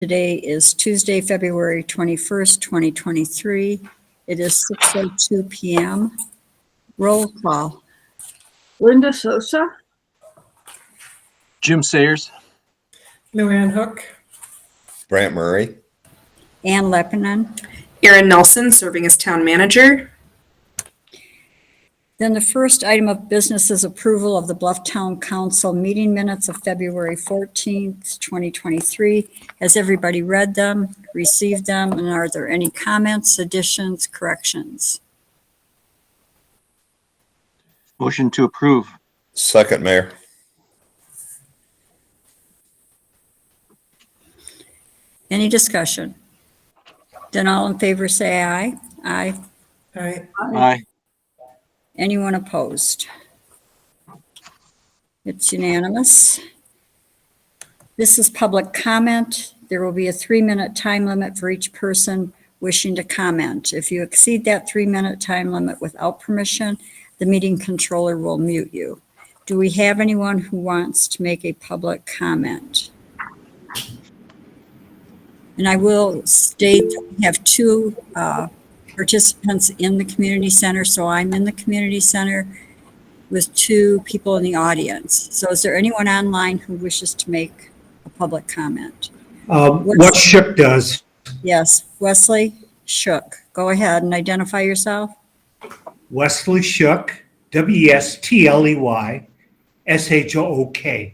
Today is Tuesday, February 21st, 2023. It is 6:02 p.m. Roll call. Linda Sosa, Jim Sayers. Luanne Hook. Brant Murray. Ann Leppanen. Erin Nelson, serving as town manager. Then the first item of business is approval of the Bluff Town Council meeting minutes of February 14th, 2023. Has everybody read them, received them, and are there any comments, additions, corrections? Motion to approve. Second, Mayor. Any discussion? Then all in favor say aye. Aye. Aye. Aye. Anyone opposed? It's unanimous. This is public comment. There will be a 3-minute time limit for each person wishing to comment. If you exceed that 3-minute time limit without permission, the meeting controller will mute you. Do we have anyone who wants to make a public comment? And I will state that we have two participants in the community center, so I'm in the community center with two people in the audience. So is there anyone online who wishes to make a public comment? What Shook does. Yes, Wesley Shook. Go ahead and identify yourself. Wesley Shook, WESTLEY SHOOK.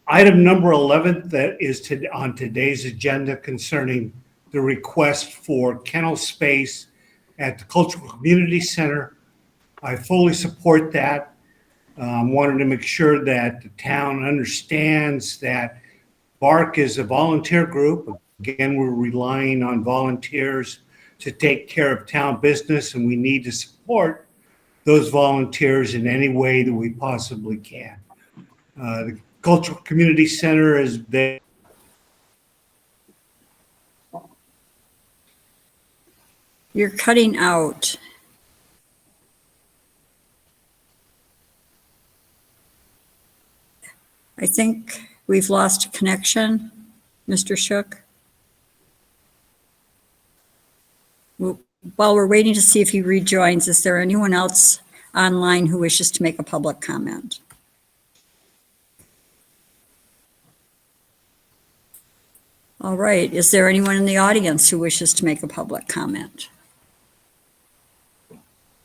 Item number 11 that is on today's agenda concerning the request for kennel space at the Cultural Community Center. I fully support that. Wanted to make sure that the town understands that BARC is a volunteer group. Again, we're relying on volunteers to take care of town business, and we need to support those volunteers in any way that we possibly can. The Cultural Community Center is there. You're cutting out. I think we've lost a connection, Mr. Shook. While we're waiting to see if he rejoins, is there anyone else online who wishes to make a public comment? All right, is there anyone in the audience who wishes to make a public comment?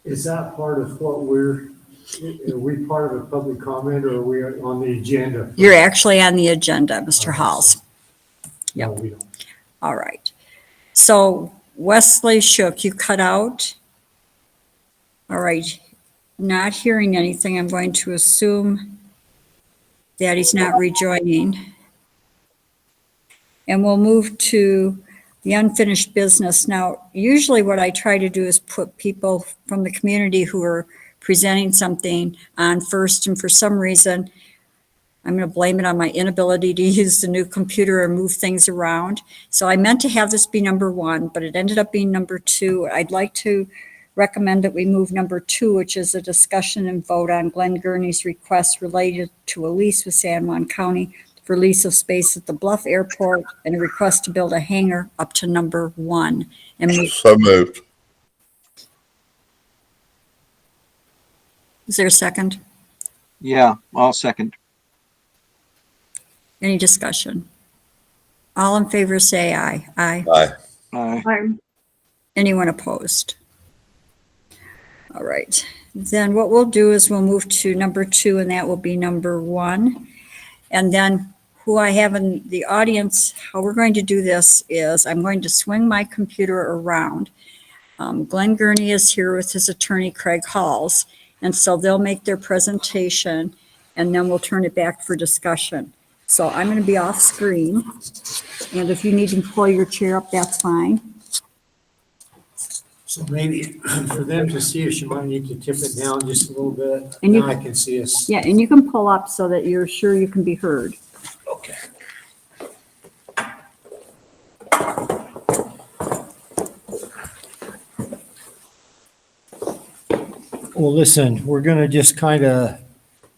Is that part of what are we part of a public comment, or are we on the agenda? You're actually on the agenda, Mr. Halls. No, Yep. we don't. All right. So Wesley Shook, you cut out. All right. Not hearing anything. I'm going to assume that he's not rejoining. And we'll move to the unfinished business. Now, usually what I try to do is put people from the community who are presenting something on first, and for some reason, I'm going to blame it on my inability to use the new computer and move things around. So I meant to have this be number 1, but it ended up being number 2. I'd like to recommend that we move number 2, which is a discussion and vote on Glenn Gurney's request related to a lease with San Juan County for lease of space at the Bluff Airport and a request to build a hangar up to number 1. And So moved. is there a second? Yeah, I'll second. Any discussion? All in favor say aye. Aye. Aye. Aye. I'm Anyone opposed? All right. Then what we'll do is we'll move to number 2, and that will be number 1. And then who I have in the audience, how we're going to do this is I'm going to swing my computer around. Glenn Gurney is here with his attorney, Craig Halls, and so they'll make their presentation, and then we'll turn it back for discussion. So I'm going to be off screen, and if you need to pull your chair up, that's fine. So maybe for them to see us, you might need to tip it down just a little bit. And you- Now I can see us. Yeah, and you can pull up so that you're sure you can be heard. Okay. Well, listen, we're going to just kind of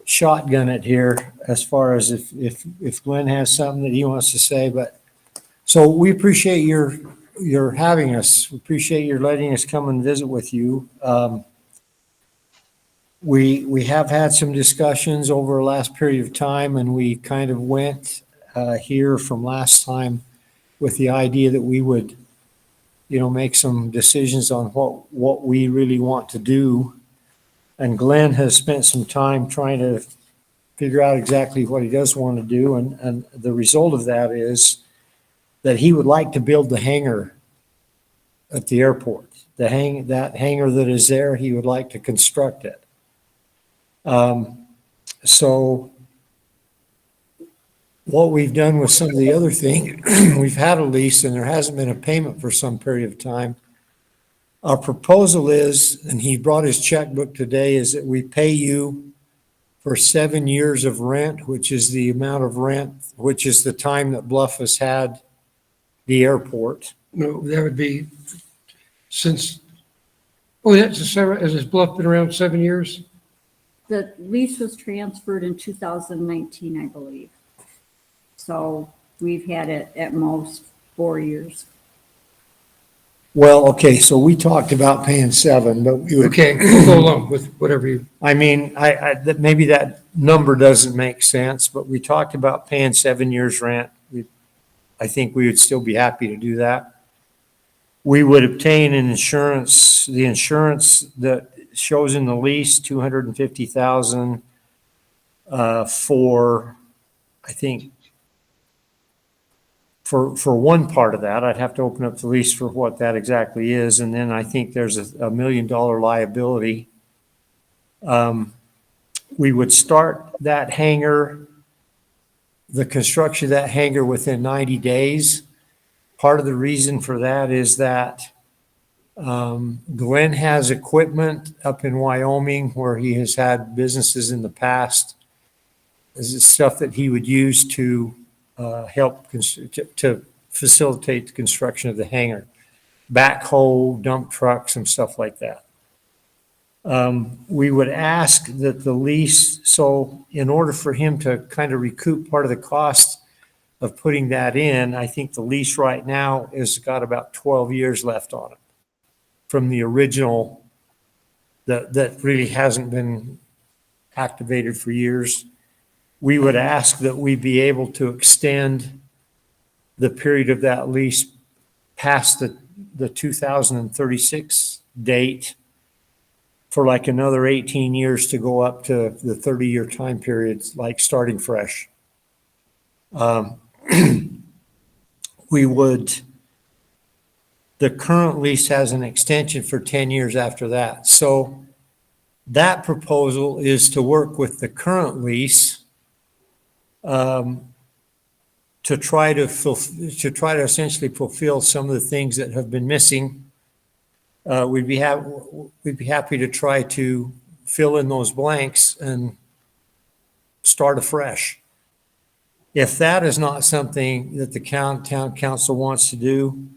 shotgun it here. as far as if Glenn has something that he wants to say, but, so we appreciate your having us. We appreciate your letting us come and visit with you. We have had some discussions over the last period of time, and we kind of went here from last time with the idea that we would, make some decisions on what we really want to do. And Glenn has spent some time trying to figure out exactly what he does want to do. And the result of that is that he would like to build the hangar at the airport. That hangar that is there, he would like to construct it. So what we've done with some of the other things, we've had a lease and there hasn't been a payment for some period of time. Our proposal is, and he brought his checkbook today, is that we pay you for 7 years of rent, which is the amount of rent, which is the time that Bluff has had the airport. No, that would be since, has this Bluff been around 7 years? The lease was transferred in 2019, I believe. So we've had it at most 4 years. Well, okay, so we talked about paying 7, but we would. Okay, we'll go along with whatever you, I mean, that maybe that number doesn't make sense, but we talked about paying 7 years rent. I think we would still be happy to do that. We would obtain the insurance that shows in the lease, $250,000 for, I think, for one part of that. I'd have to open up the lease for what that exactly is. And then I think there's a $1 million liability. We would start that hangar, the construction of that hangar within 90 days. Part of the reason for that is that Glenn has equipment up in Wyoming where he has had businesses in the past. This is stuff that he would use to help to facilitate the construction of the hangar. Backhoe, dump trucks, and stuff like that. We would ask that the lease, so in order for him to kind of recoup part of the cost of putting that in, I think the lease right now has got about 12 years left on it from the original that really hasn't been activated for years. We would ask that we be able to extend the period of that lease past the 2036 date for like another 18 years to go up to the 30-year time periods, like starting fresh. The current lease has an extension for 10 years after that. So that proposal is to work with the current lease to try to essentially fulfill some of the things that have been missing. We'd be happy to try to fill in those blanks and start afresh. If that is not something that the town council wants to do,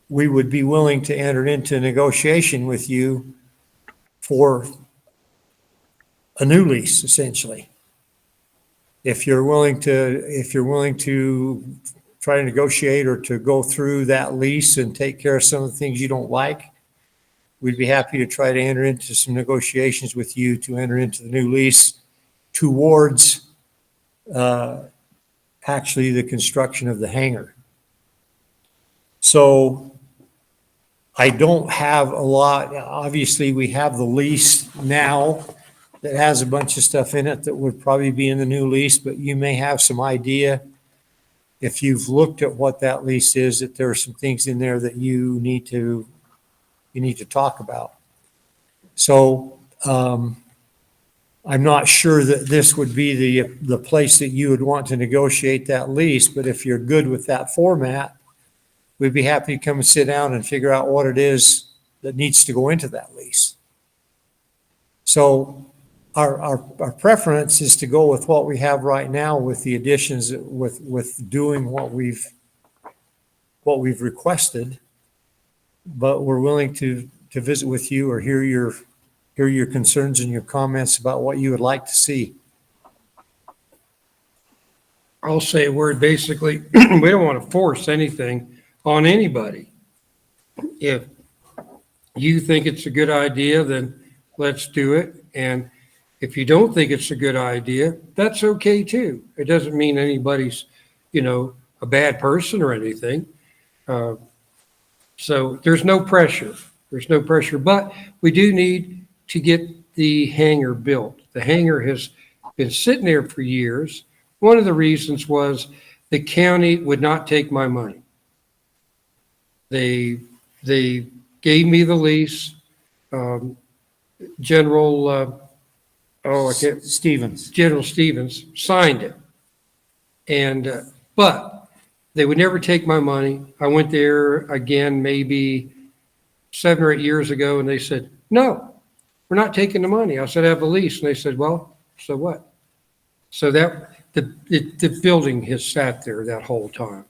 we would be willing to enter into negotiation with you for a new lease, essentially. If you're willing to try to negotiate or to go through that lease and take care of some of the things you don't like, we'd be happy to try to enter into some negotiations with you to enter into the new lease towards actually the construction of the hangar. So I don't have a lot. Obviously, we have the lease now that has a bunch of stuff in it that would probably be in the new lease, but you may have some idea, if you've looked at what that lease is, that there are some things in there that you need to talk about. So I'm not sure that this would be the place that you would want to negotiate that lease, but if you're good with that format, we'd be happy to come and sit down and figure out what it is that needs to go into that lease. So our preference is to go with what we have right now with the additions, with doing what we've requested, but we're willing to visit with you or hear your hear your concerns and your comments about what you would like to see. I'll say a word, basically, we don't want to force anything on anybody. If you think it's a good idea, then let's do it. And if you don't think it's a good idea, that's okay too. It doesn't mean anybody's, a bad person or anything. So there's no pressure. There's no pressure, but we do need to get the hangar built. The hangar has been sitting there for years. One of the reasons was the county would not take my money. They gave me the lease. General Stevens signed it. And, but they would never take my money. I went there again, maybe 7 or 8 years ago, and they said, no, we're not taking the money. I said, I have a lease. And they said, well, so what? So that the building has sat there that whole time.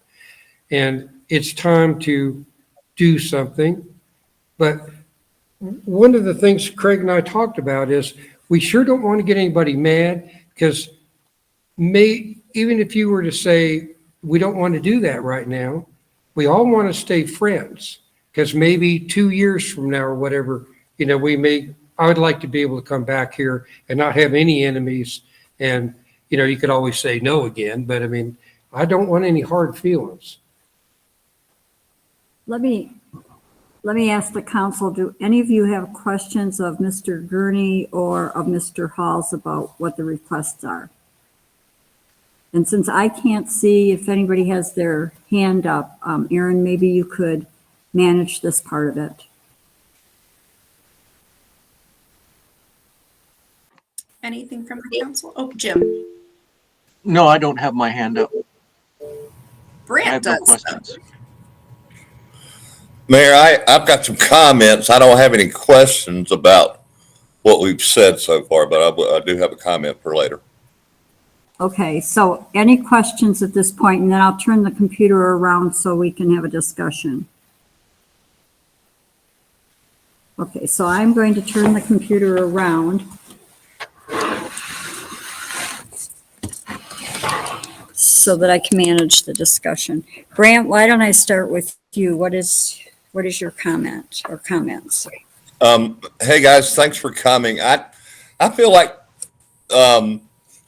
And it's time to do something. But one of the things Craig and I talked about is we sure don't want to get anybody mad, because even if you were to say, we don't want to do that right now, we all want to stay friends, because maybe 2 years from now or whatever, I would like to be able to come back here and not have any enemies. And, you could always say no again, but I don't want any hard feelings. Let me ask the council, do any of you have questions of Mr. Gurney or of Mr. Halls about what the requests are? And since I can't see if anybody has their hand up, Erin, maybe you could manage this part of it. Anything from the council? Oh, Jim. No, I don't have my hand up. I Brant have no does. questions. Mayor, I've got some comments. I don't have any questions about what we've said so far, but I do have a comment for later. Okay, so any questions at this point, and then I'll turn the computer around so we can have a discussion. Okay, so I'm going to turn the computer around. So that I can manage the discussion. Brant, why don't I start with you? What is your comment or comments? Hey guys, thanks for coming. I feel like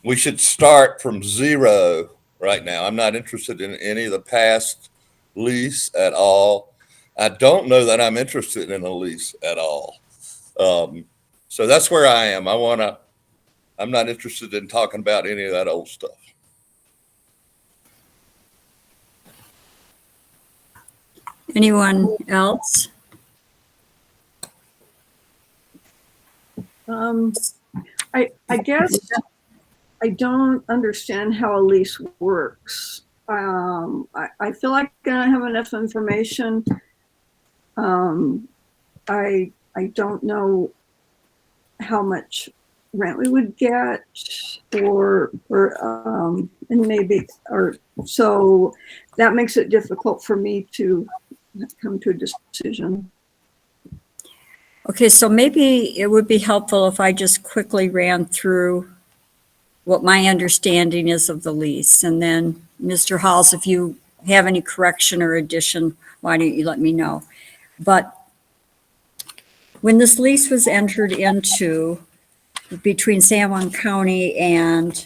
we should start from zero right now. I'm not interested in any of the past lease at all. I don't know that I'm interested in a lease at all. So that's where I am. I'm not interested in talking about any of that old stuff. Anyone else? I guess I don't understand how a lease works. I feel like I have enough information. I don't know how much rent we would get, and maybe, or so that makes it difficult for me to come to a decision. Okay, so maybe it would be helpful if I just quickly ran through what my understanding is of the lease. And then, Mr. Halls, if you have any correction or addition, why don't you let me know? But when this lease was entered into between San Juan County and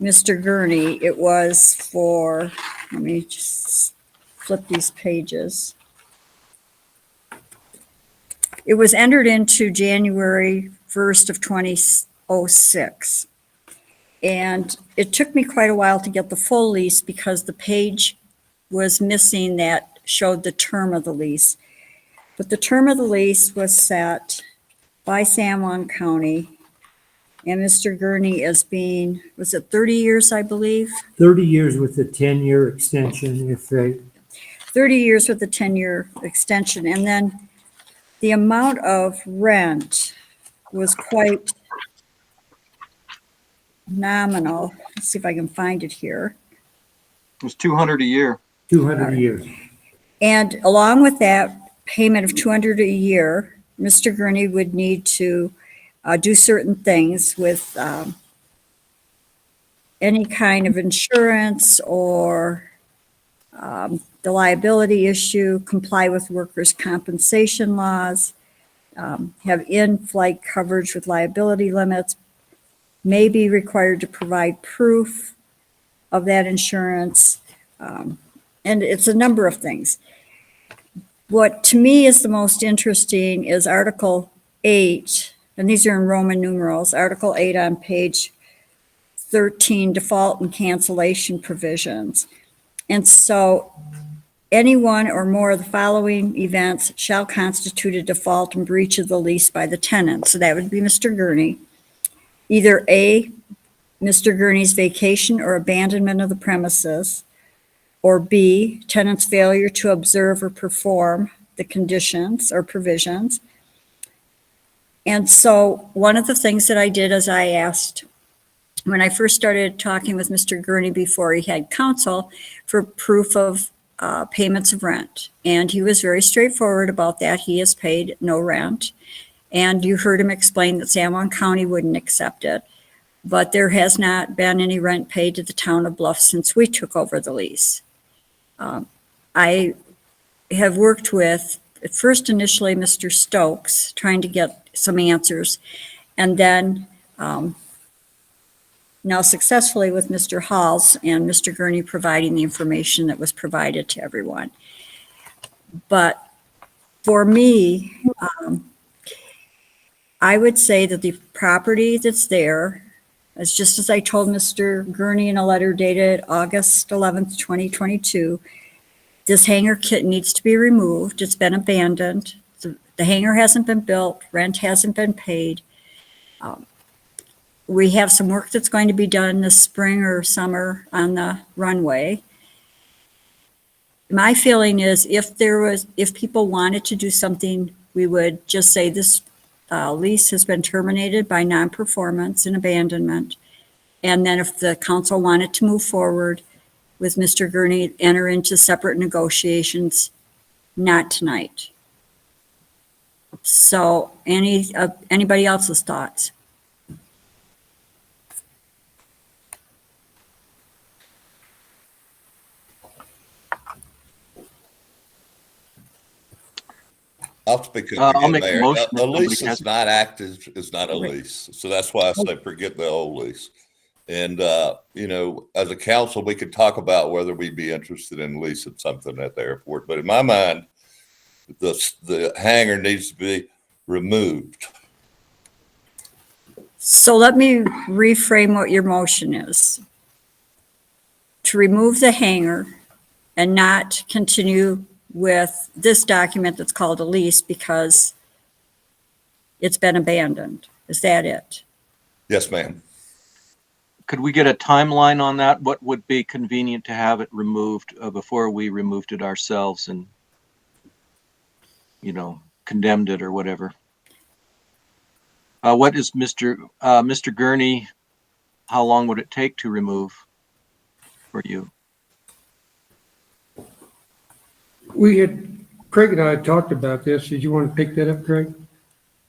Mr. Gurney, it was for, let me just flip these pages. It was entered into January 1st of 2006. And it took me quite a while to get the full lease because the page was missing that showed the term of the lease. But the term of the lease was set by San Juan County and Mr. Gurney as being, was it 30 years, I believe? 30 years with a 10-year extension if they, 30 years with a 10-year extension. And then the amount of rent was quite nominal. Let's see if I can find it here. It was 200 a year. 200 a year. And along with that payment of 200 a year, Mr. Gurney would need to do certain things with any kind of insurance or the liability issue, comply with workers' compensation laws, have in-flight coverage with liability limits, may be required to provide proof of that insurance. And it's a number of things. What to me is the most interesting is Article 8, and these are in Roman numerals, Article 8 on page 13, default and cancellation provisions. And so any one or more of the following events shall constitute a default and breach of the lease by the tenant. So that would be Mr. Gurney. Either A, Mr. Gurney's vacation or abandonment of the premises, or B, tenant's failure to observe or perform the conditions or provisions. And so one of the things that I did is I asked, when I first started talking with Mr. Gurney before he had counsel, for proof of payments of rent. And he was very straightforward about that. He has paid no rent. And you heard him explain that San Juan County wouldn't accept it. But there has not been any rent paid to the town of Bluff since we took over the lease. I have worked with, at first initially, Mr. Stokes, trying to get some answers, and then now successfully with Mr. Halls and Mr. Gurney providing the information that was provided to everyone. But for me, I would say that the property that's there, as just as I told Mr. Gurney in a letter dated August 11th, 2022, this hangar kit needs to be removed. It's been abandoned. The hangar hasn't been built. Rent hasn't been paid. We have some work that's going to be done this spring or summer on the runway. My feeling is if people wanted to do something, we would just say this lease has been terminated by non-performance and abandonment. And then if the council wanted to move forward with Mr. Gurney, enter into separate negotiations, not tonight. So anybody else's thoughts? I'll speak I'll up again, make a Mayor. motion A if lease somebody has- is not active, is not a lease. So that's why I say forget the old lease. And, as a council, we could talk about whether we'd be interested in leasing something at the airport. But in my mind, the hangar needs to be removed. So let me reframe what your motion is. To remove the hangar and not continue with this document that's called a lease because it's been abandoned. Is that it? Yes, ma'am. Could we get a timeline on that? What would be convenient to have it removed before we removed it ourselves and, condemned it or whatever? What is Mr. Gurney, how long would it take to remove for you? Craig and I had talked about this. Did you want to pick that up, Craig?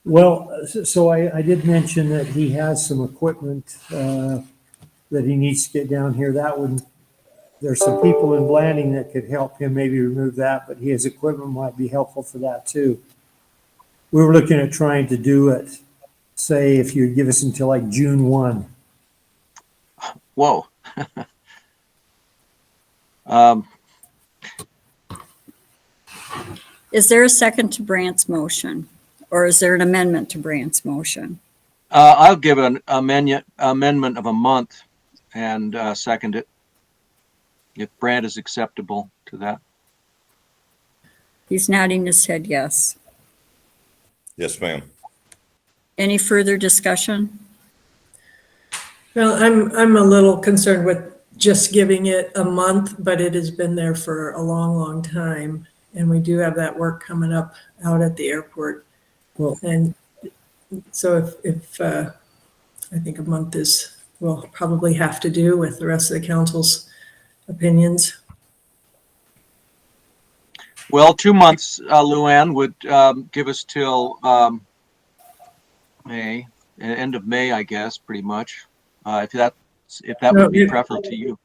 Well, so I did mention that he has some equipment that he needs to get down here. There's some people in Blanding that could help him maybe remove that, but his equipment might be helpful for that too. We were looking at trying to do it, say, if you give us until like June 1. Whoa. Is there a second to Brant's motion? Or is there an amendment to Brant's motion? I'll give an amendment of a month and second it, if Brant is acceptable to that. He's nodding his head yes. Yes, ma'am. Any further discussion? Well, I'm a little concerned with just giving it a month, but it has been there for a long, long time. And we do have that work coming up out at the airport. Well, And so if I think a month we'll probably have to do with the rest of the council's opinions. Well, 2 months, Luanne, would give us till May, end of May, I guess, pretty much. If that No, would be you- preferable to you.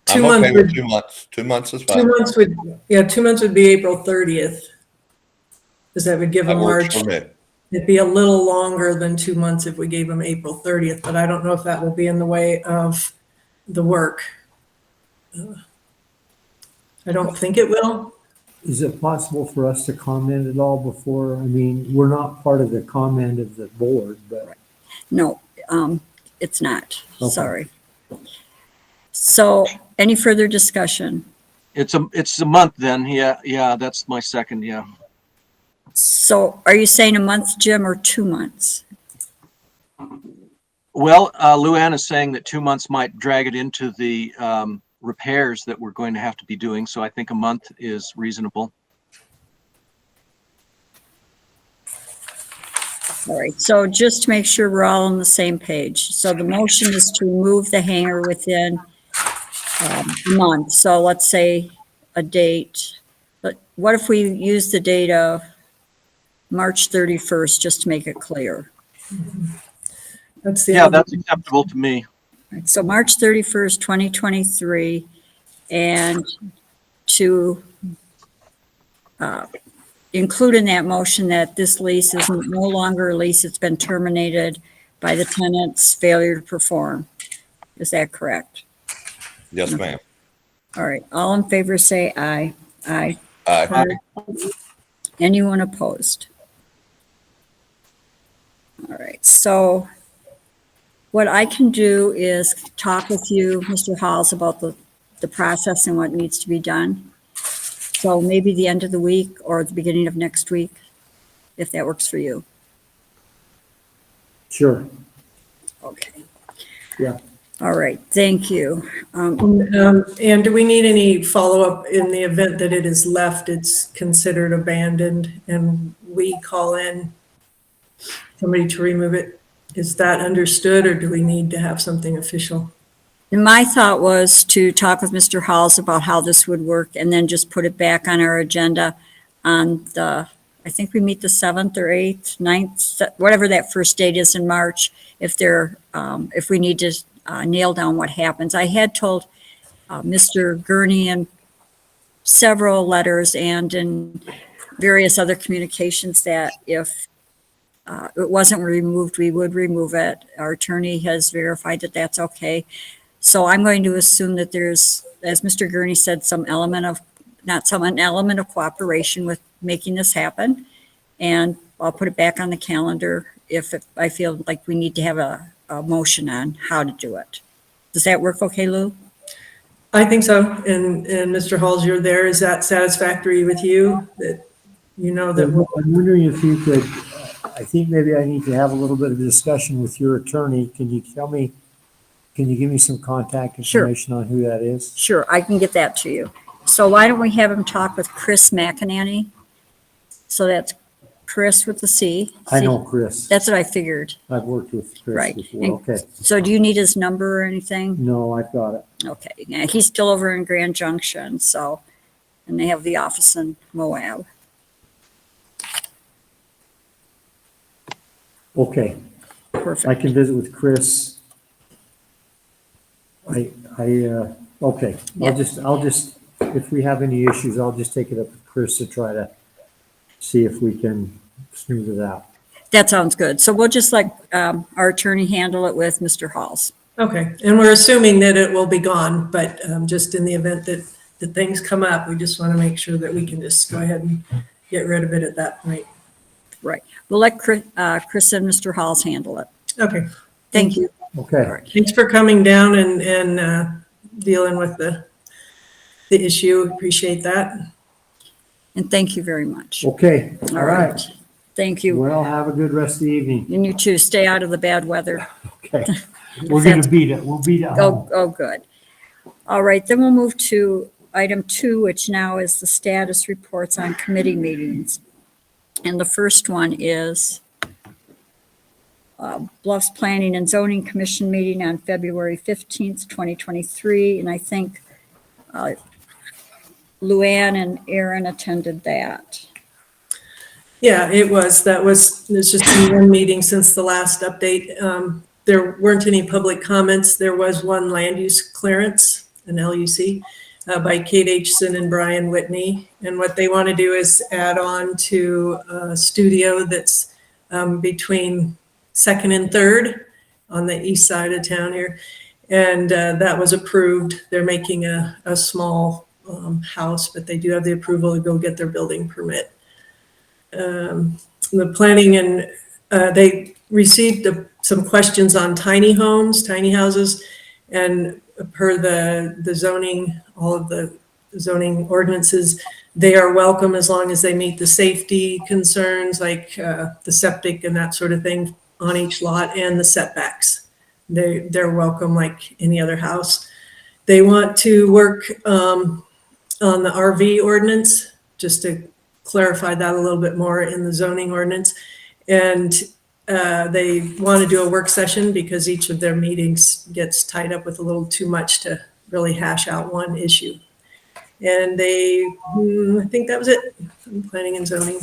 I'm 2 months okay with would, 2 months. 2 months is 2 fine. months would, yeah, 2 months would be April 30th. Because that would give That them works March. for me. It'd be a little longer than 2 months if we gave them April 30th, but I don't know if that will be in the way of the work. I don't think it will. Is it possible for us to comment at all before? I mean, we're not part of the comment of the board, but No, it's not. Okay. Sorry. So any further discussion? It's a month then. Yeah, that's my second, yeah. So are you saying a month, Jim, or 2 months? Well, Luanne is saying that 2 months might drag it into the repairs that we're going to have to be doing. So I think a month is reasonable. All right, so just to make sure we're all on the same page. So the motion is to remove the hangar within a month. So let's say a date. But what if we use the date of March 31st, just to make it clear? That's the Yeah, end. that's acceptable to me. Right, so March 31st, 2023, and to include in that motion that this lease is no longer a lease, it's been terminated by the tenant's failure to perform. Is that correct? Yes, ma'am. All right, all in favor say aye. Aye. Aye. Anyone opposed? All right, so what I can do is talk with you, Mr. Halls, about the process and what needs to be done. So maybe the end of the week or the beginning of next week, if that works for you. sure. Okay. Yeah. All right, thank you. And do we need any follow-up in the event that it is left, it's considered abandoned, and we call in somebody to remove it? Is that understood, or do we need to have something official? And my thought was to talk with Mr. Halls about how this would work and then just put it back on our agenda on I think we meet the 7th or 8th, 9th, whatever that first date is in March, if we need to nail down what happens. I had told Mr. Gurney in several letters and in various other communications that if it wasn't removed, we would remove it. Our attorney has verified that that's okay. So I'm going to assume that there's, as Mr. Gurney said, an element of cooperation with making this happen. And I'll put it back on the calendar if I feel like we need to have a motion on how to do it. Does that work okay, Lou? I think so. And Mr. Halls, you're there. Is that satisfactory with you? That you know that I'm we're wondering if you could, I think maybe I need to have a little bit of a discussion with your attorney. Can you give me some contact Sure. information on who that is? Sure, I can get that to you. So why don't we have him talk with Chris McEnany? So that's Chris with the C. I know Chris. That's what I figured. I've worked with Chris Right. before. And- Okay. So do you need his number or anything? No, I've got it. Okay, yeah, he's still over in Grand Junction, so, and they have the office in Moab. Okay. I Perfect. can visit with Chris. okay. Yeah. I'll just, if we have any issues, I'll just take it up with Chris to try to see if we can smooth it out. That sounds good. So we'll just let our attorney handle it with Mr. Halls. okay. And we're assuming that it will be gone, but just in the event that things come up, we just want to make sure that we can just go ahead and get rid of it at that point. Right. We'll let Chris and Mr. Halls handle it. Okay. Thank you. Okay. All right. Thanks for coming down and dealing with the issue. Appreciate that. And thank you very much. Okay. All right. Thank you. Well, have a good rest of the evening. And you too, stay out of the bad weather. Okay. We're going to beat it. We'll beat it home. Oh, good. All right, then we'll move to item 2, which now is the status reports on committee meetings. And the first one is Bluff's Planning and Zoning Commission meeting on February 15th, 2023. And I think Luanne and Erin attended that. Yeah, there's just been one meeting since the last update. There weren't any public comments. There was one land use clearance, an LUC, by Kate Aitchison and Brian Whitney. And what they want to do is add on to a studio that's between 2nd and 3rd on the east side of town here. And that was approved. They're making a small house, but they do have the approval to go get their building permit. The planning and they received some questions on tiny homes, tiny houses, and per the zoning, all of the zoning ordinances, they are welcome as long as they meet the safety concerns like the septic and that sort of thing on each lot and the setbacks. They're welcome like any other house. They want to work on the RV ordinance, just to clarify that a little bit more in the zoning ordinance. And they want to do a work session because each of their meetings gets tied up with a little too much to really hash out one issue. And I think that was it. Planning and zoning.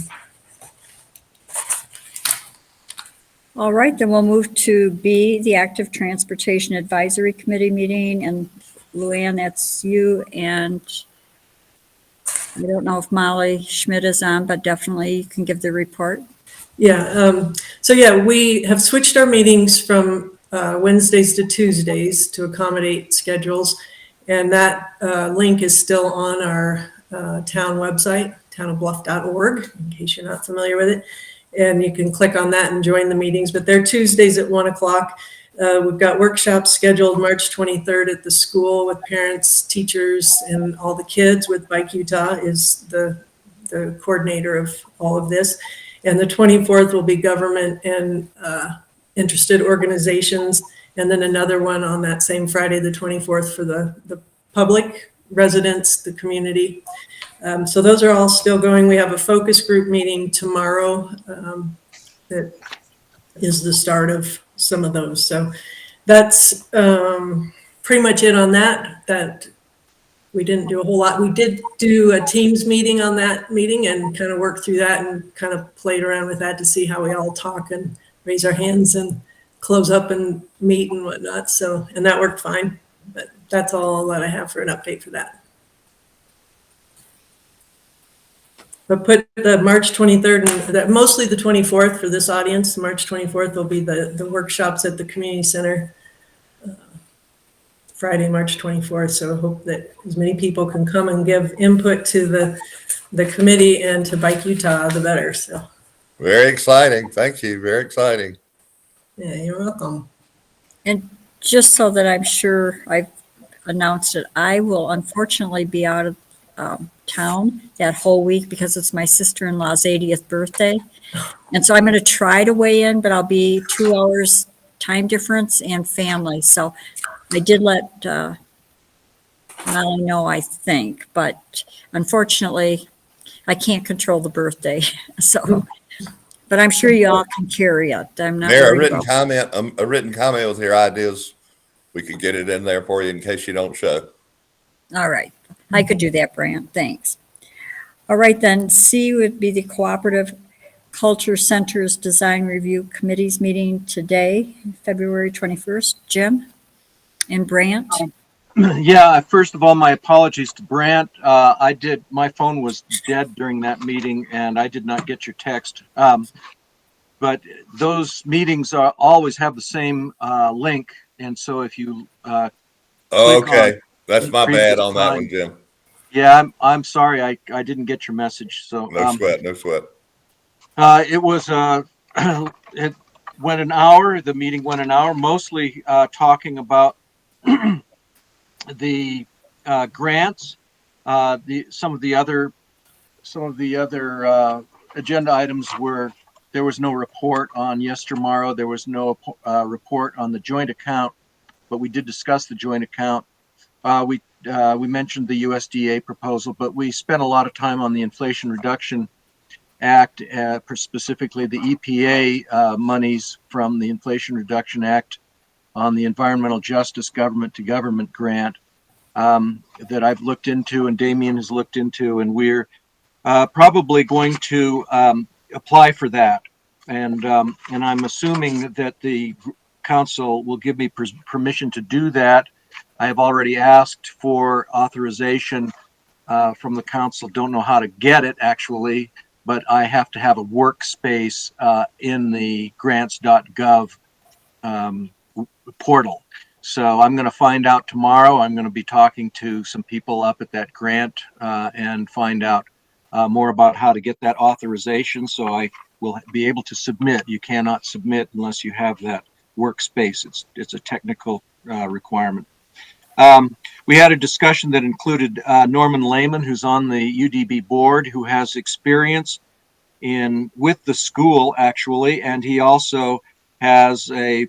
All right, then we'll move to B, the Active Transportation Advisory Committee meeting. And Luanne, that's you. And I don't know if Molly Schmidt is on, but definitely you can give the report. Yeah, so yeah, we have switched our meetings from Wednesdays to Tuesdays to accommodate schedules. And that link is still on our town website, townofbluff.org, in case you're not familiar with it. And you can click on that and join the meetings, but they're Tuesdays at 1 o'clock. We've got workshops scheduled March 23rd at the school with parents, teachers, and all the kids. With Bike Utah is the coordinator of all of this. And the 24th will be government and interested organizations. And then another one on that same Friday, the 24th, for the public, residents, the community. So those are all still going. We have a focus group meeting tomorrow that is the start of some of those. So that's pretty much it on that. That we didn't do a whole lot. We did do a Teams meeting on that meeting and kind of worked through that and kind of played around with that to see how we all talk and raise our hands and close up and meet and whatnot. So, and that worked fine. But that's all that I have for an update for that. But put the March 23rd and that mostly the 24th for this audience. March 24th will be the workshops at the community center. Friday, March 24th. So I hope that as many people can come and give input to the committee and to Bike Utah, the better. So Very exciting. Thank you. Very exciting. yeah, you're welcome. And just so that I'm sure I've announced it, I will unfortunately be out of town that whole week because it's my sister-in-law's 80th birthday. And so I'm going to try to weigh in, but I'll be 2 hours time difference and family. So I did let Molly know, I think, but unfortunately I can't control the birthday. So, but I'm sure you all can carry it. I'm not There, a worried written about comment, a written comment with your ideas. We could get it in there for you in case you don't show. All right. I could do that, Brant. Thanks. All right, then C would be the Cooperative Culture Center's Design Review Committee's meeting today, February 21st. Jim and Brant. Yeah, first of all, my apologies to Brant. My phone was dead during that meeting and I did not get your text. But those meetings always have the same link. And so if you Okay. That's my previous bad on that time. one, Jim. Yeah, I'm sorry. I didn't get your message. So No sweat, no sweat. it was it went an hour. The meeting went an hour, mostly talking about the grants. Some of the other agenda items were there was no report on yes tomorrow. There was no report on the joint account, but we did discuss the joint account. We mentioned the USDA proposal, but we spent a lot of time on the Inflation Reduction Act, specifically the EPA monies from the Inflation Reduction Act on the Environmental Justice Government to Government grant. that I've looked into and Damien has looked into, and we're probably going to apply for that. And I'm assuming that the council will give me permission to do that. I have already asked for authorization from the council. Don't know how to get it actually, but I have to have a workspace in the grants.gov portal. So I'm going to find out tomorrow. I'm going to be talking to some people up at that grant and find out more about how to get that authorization, so I will be able to submit. You cannot submit unless you have that workspace. It's a technical requirement. We had a discussion that included Norman Lehman, who's on the UDB board, who has experience with the school actually, and he also has a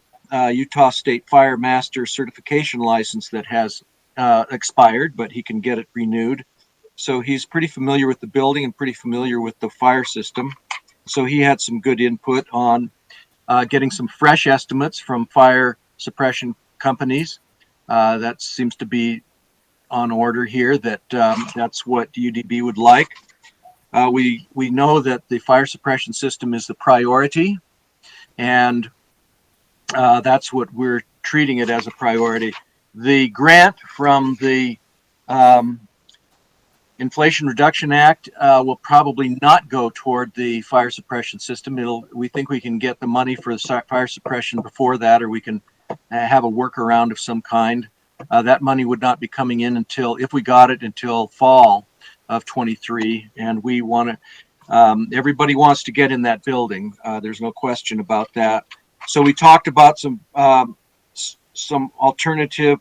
Utah State Fire Master certification license that has expired, but he can get it renewed. So he's pretty familiar with the building and pretty familiar with the fire system. So he had some good input on getting some fresh estimates from fire suppression companies. That seems to be on order here, that that's what UDB would like. We know that the fire suppression system is the priority, and that's what we're treating it as a priority. The grant from the Inflation Reduction Act will probably not go toward the fire suppression system. We think we can get the money for the fire suppression before that, or we can have a workaround of some kind. That money would not be coming in until, if we got it, until fall of 23, and we want to, everybody wants to get in that building. There's no question about that. So we talked about some alternative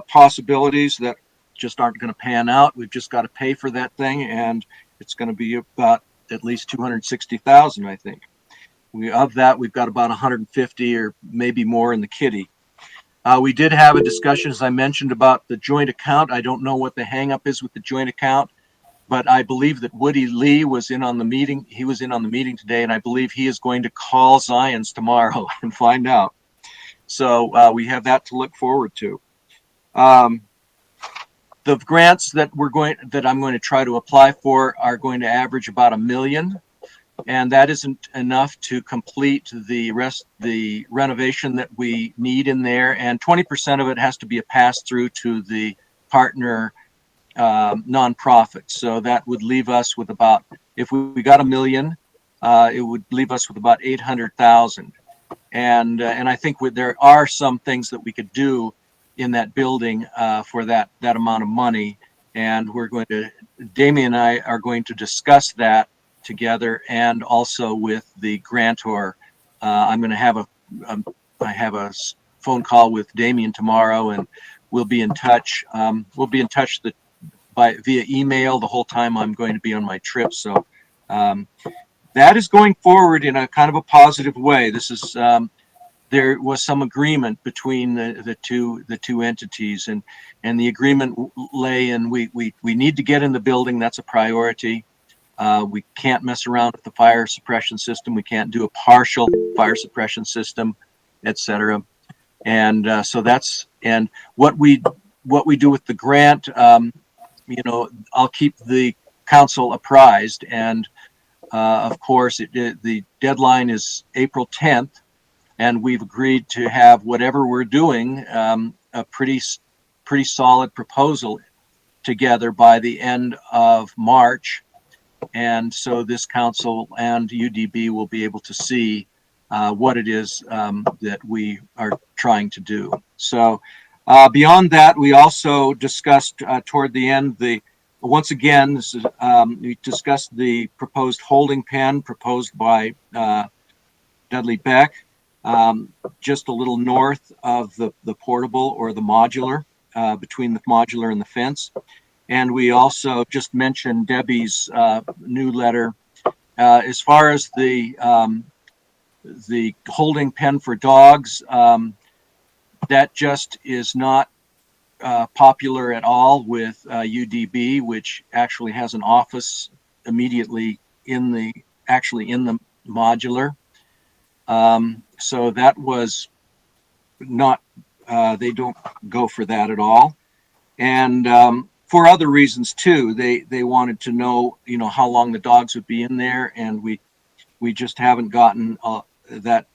possibilities that just aren't going to pan out. We've just got to pay for that thing, and it's going to be about at least 260,000, I think. Of that, we've got about 150 or maybe more in the kitty. We did have a discussion, as I mentioned, about the joint account. I don't know what the hang-up is with the joint account, but I believe that Woody Lee was in on the meeting. He was in on the meeting today, and I believe he is going to call Zions tomorrow and find out. So we have that to look forward to. The grants that I'm going to try to apply for are going to average about $1 million, and that isn't enough to complete the renovation that we need in there. And 20% of it has to be a pass through to the partner nonprofit. So that would leave us with about, if we got $1 million, it would leave us with about 800,000. And I think there are some things that we could do in that building for that amount of money, and Damien and I are going to discuss that together, and also with the grantor. I'm going to have I have a phone call with Damien tomorrow, and we'll be in touch. We'll be in touch via email the whole time I'm going to be on my trip. So that is going forward in a kind of a positive way. This is there was some agreement between the two entities, and the agreement lay in we need to get in the building. That's a priority. We can't mess around with the fire suppression system. We can't do a partial fire suppression system, etc. And so that's, and what we do with the grant. I'll keep the council apprised, and of course the deadline is April 10th. And we've agreed to have whatever we're doing, a pretty solid proposal together by the end of March. And so this council and UDB will be able to see what it is that we are trying to do. So beyond that, we also discussed toward the end, once again, we discussed the proposed holding pen proposed by Dudley Beck. Just a little north of the portable or the modular, between the modular and the fence. And we also just mentioned Debbie's new letter. As far as the holding pen for dogs, that just is not popular at all with UDB, which actually has an office immediately in the modular. So that was not, they don't go for that at all. And for other reasons too. They wanted to know, how long the dogs would be in there, and we just haven't gotten that.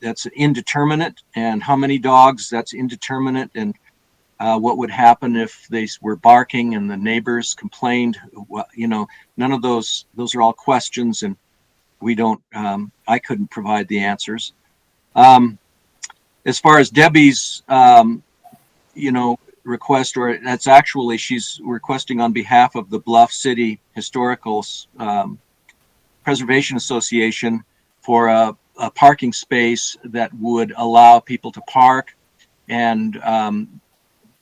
That's indeterminate, and how many dogs, that's indeterminate, and what would happen if they were barking and the neighbors complained. Well, none of those are all questions, and we don't. I couldn't provide the answers. As far as Debbie's, request, or that's actually, she's requesting on behalf of the Bluff City Historical Preservation Association for a parking space that would allow people to park, and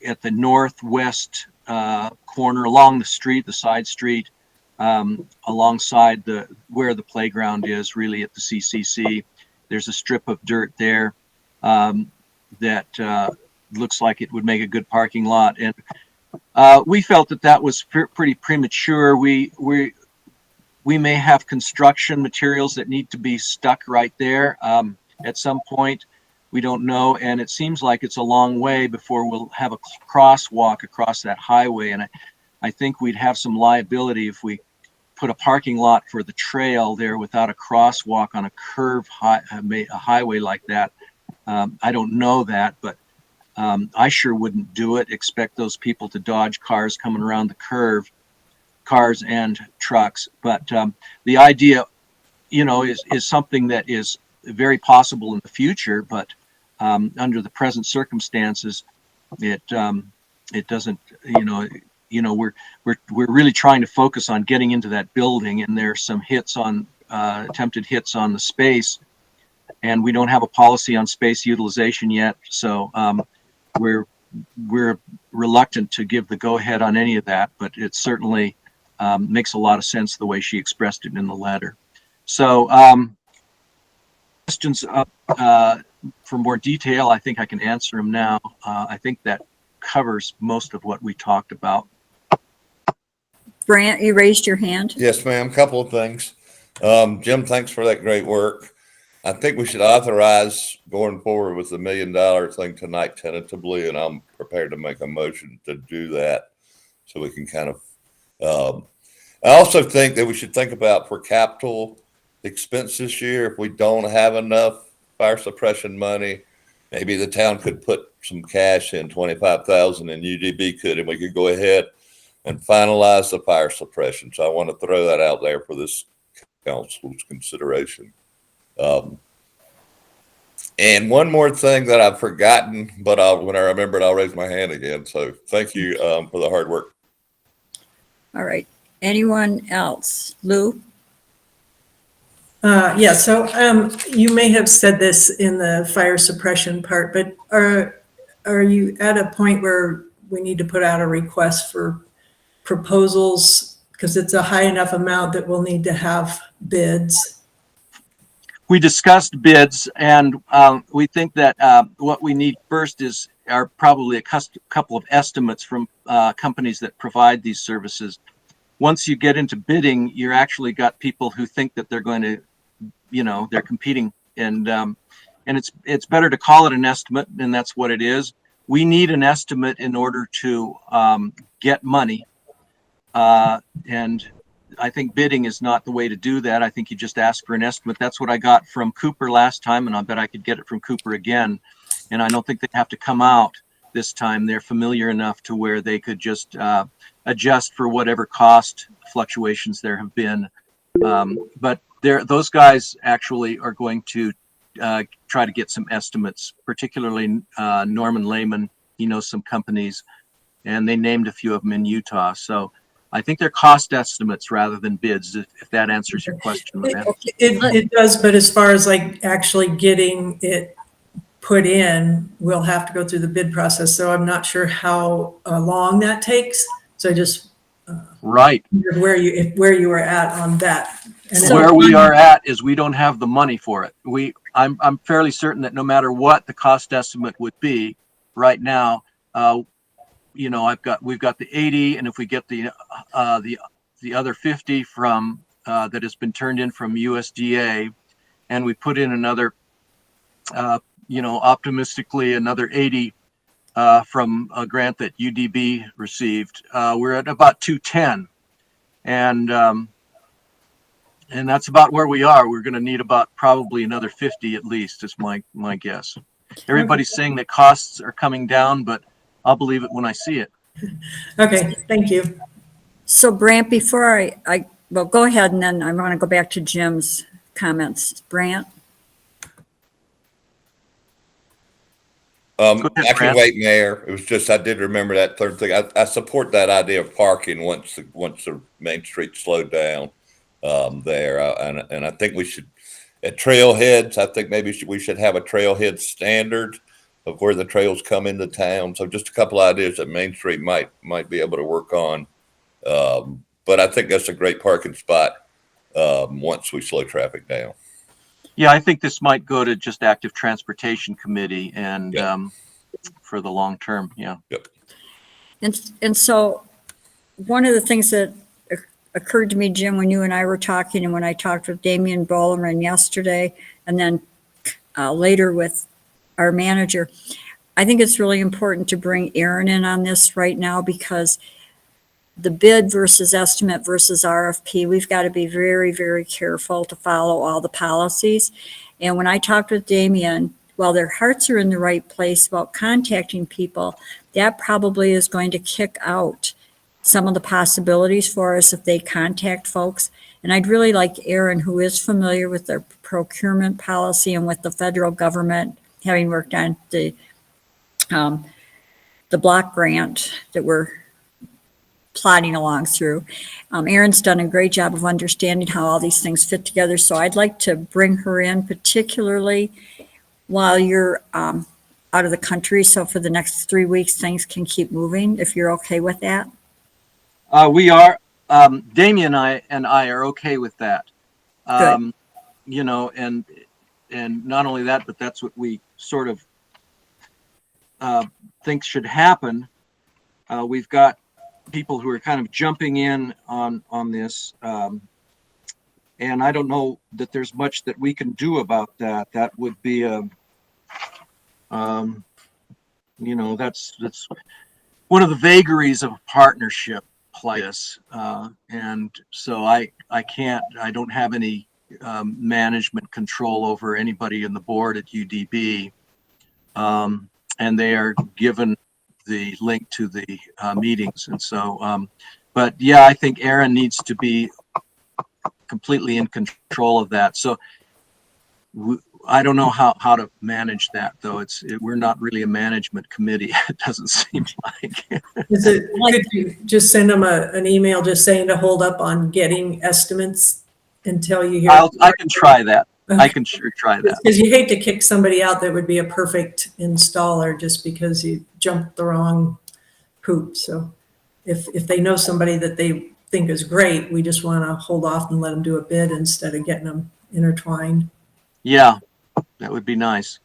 at the northwest corner along the street, the side street, alongside where the playground is, really at the CCC. There's a strip of dirt there that looks like it would make a good parking lot, and we felt that was pretty premature. We may have construction materials that need to be stuck right there at some point. We don't know, and it seems like it's a long way before we'll have a crosswalk across that highway, and I think we'd have some liability if we put a parking lot for the trail there without a crosswalk on a curved highway like that. I don't know that, but I sure wouldn't do it. Expect those people to dodge cars coming around the curve, cars and trucks. But the idea, is something that is very possible in the future, but under the present circumstances, it doesn't. We're really trying to focus on getting into that building, and there's some attempted hits on the space, and we don't have a policy on space utilization yet, so we're reluctant to give the go-ahead on any of that, but it certainly makes a lot of sense the way she expressed it in the letter. So questions for more detail, I think I can answer them now. I think that covers most of what we talked about. Brant, you raised your hand. Yes, ma'am. Couple of things. Jim, thanks for that great work. I think we should authorize going forward with the $1 million thing tonight tentatively, and I'm prepared to make a motion to do that so we can kind of, I also think that we should think about per capital expense this year. If we don't have enough fire suppression money, maybe the town could put some cash in, 25,000, and UDB could, and we could go ahead and finalize the fire suppression. So I want to throw that out there for this council's consideration. And one more thing that I've forgotten, but when I remember it, I'll raise my hand again. So thank you for the hard work. All right. Anyone else? Lou? Yeah, so you may have said this in the fire suppression part, but are you at a point where we need to put out a request for proposals? Because it's a high enough amount that we'll need to have bids. We discussed bids, and we think that what we need first are probably a couple of estimates from companies that provide these services. Once you get into bidding, you're actually got people who think that they're going to, they're competing, and it's better to call it an estimate, and that's what it is. We need an estimate in order to get money, and I think bidding is not the way to do that. I think you just ask for an estimate. That's what I got from Cooper last time, and I bet I could get it from Cooper again. And I don't think they have to come out this time. They're familiar enough to where they could just adjust for whatever cost fluctuations there have been. But those guys actually are going to try to get some estimates, particularly Norman Lehman. He knows some companies, and they named a few of them in Utah. So I think they're cost estimates rather than bids, if that answers your question. It does, but as far as like actually getting it put in, we'll have to go through the bid process. So I'm not sure how long that takes. So I just right where you were at on that. And so where we are at is we don't have the money for it. I'm fairly certain that no matter what the cost estimate would be right now, we've got the 80, and if we get the other 50 from that has been turned in from USDA, and we put in another, optimistically another 80 from a grant that UDB received. We're at about 210, and that's about where we are. We're going to need about probably another 50 at least, is my guess. Everybody's saying that costs are coming down, but I'll believe it when I see it. Okay, thank you. So Brant, before well, go ahead, and then I want to go back to Jim's comments. Brant? Go ahead, I can Brant. wait, Mayor. It was just, I did remember that third thing. I support that idea of parking once the Main Street slowed down, there. And I think we should, at trailheads, I think maybe we should have a trailhead standard of where the trails come into town. So just a couple ideas that Main Street might be able to work on. But I think that's a great parking spot, once we slow traffic down. Yeah, I think this might go to just Active Transportation Committee and for the long term. Yeah. Yep. And so one of the things that occurred to me, Jim, when you and I were talking, and when I talked with Damian Bollerman yesterday, and then later with our manager, I think it's really important to bring Erin in on this right now, because the bid versus estimate versus RFP, we've got to be very, very careful to follow all the policies. And when I talked with Damian, while their hearts are in the right place about contacting people, that probably is going to kick out some of the possibilities for us if they contact folks. And I'd really like Erin, who is familiar with their procurement policy and with the federal government, having worked on the block grant that we're plodding along through. Erin's done a great job of understanding how all these things fit together. So I'd like to bring her in, particularly while you're out of the country. So for the next 3 weeks, things can keep moving, if you're okay with that. We are, Damian and I are okay with that. Good. You know, and not only that, but that's what we sort of think should happen. We've got people who are kind of jumping in on this, and I don't know that there's much that we can do about that. That would be a, you know, that's one of the vagaries of a partnership like this, and so I don't have any management control over anybody in the board at UDB, and they are given the link to the meetings. And so, but yeah, I think Erin needs to be completely in control of that. So I don't know how to manage that, though. We're not really a management committee. It doesn't seem like. Could you just send them an email just saying to hold up on getting estimates until you hear? I can try that. Okay. I can sure try that. Because you hate to kick somebody out that would be a perfect installer just because you jumped the wrong hoop. So if they know somebody that they think is great, we just want to hold off and let them do a bid instead of getting them intertwined. Yeah, that would be nice.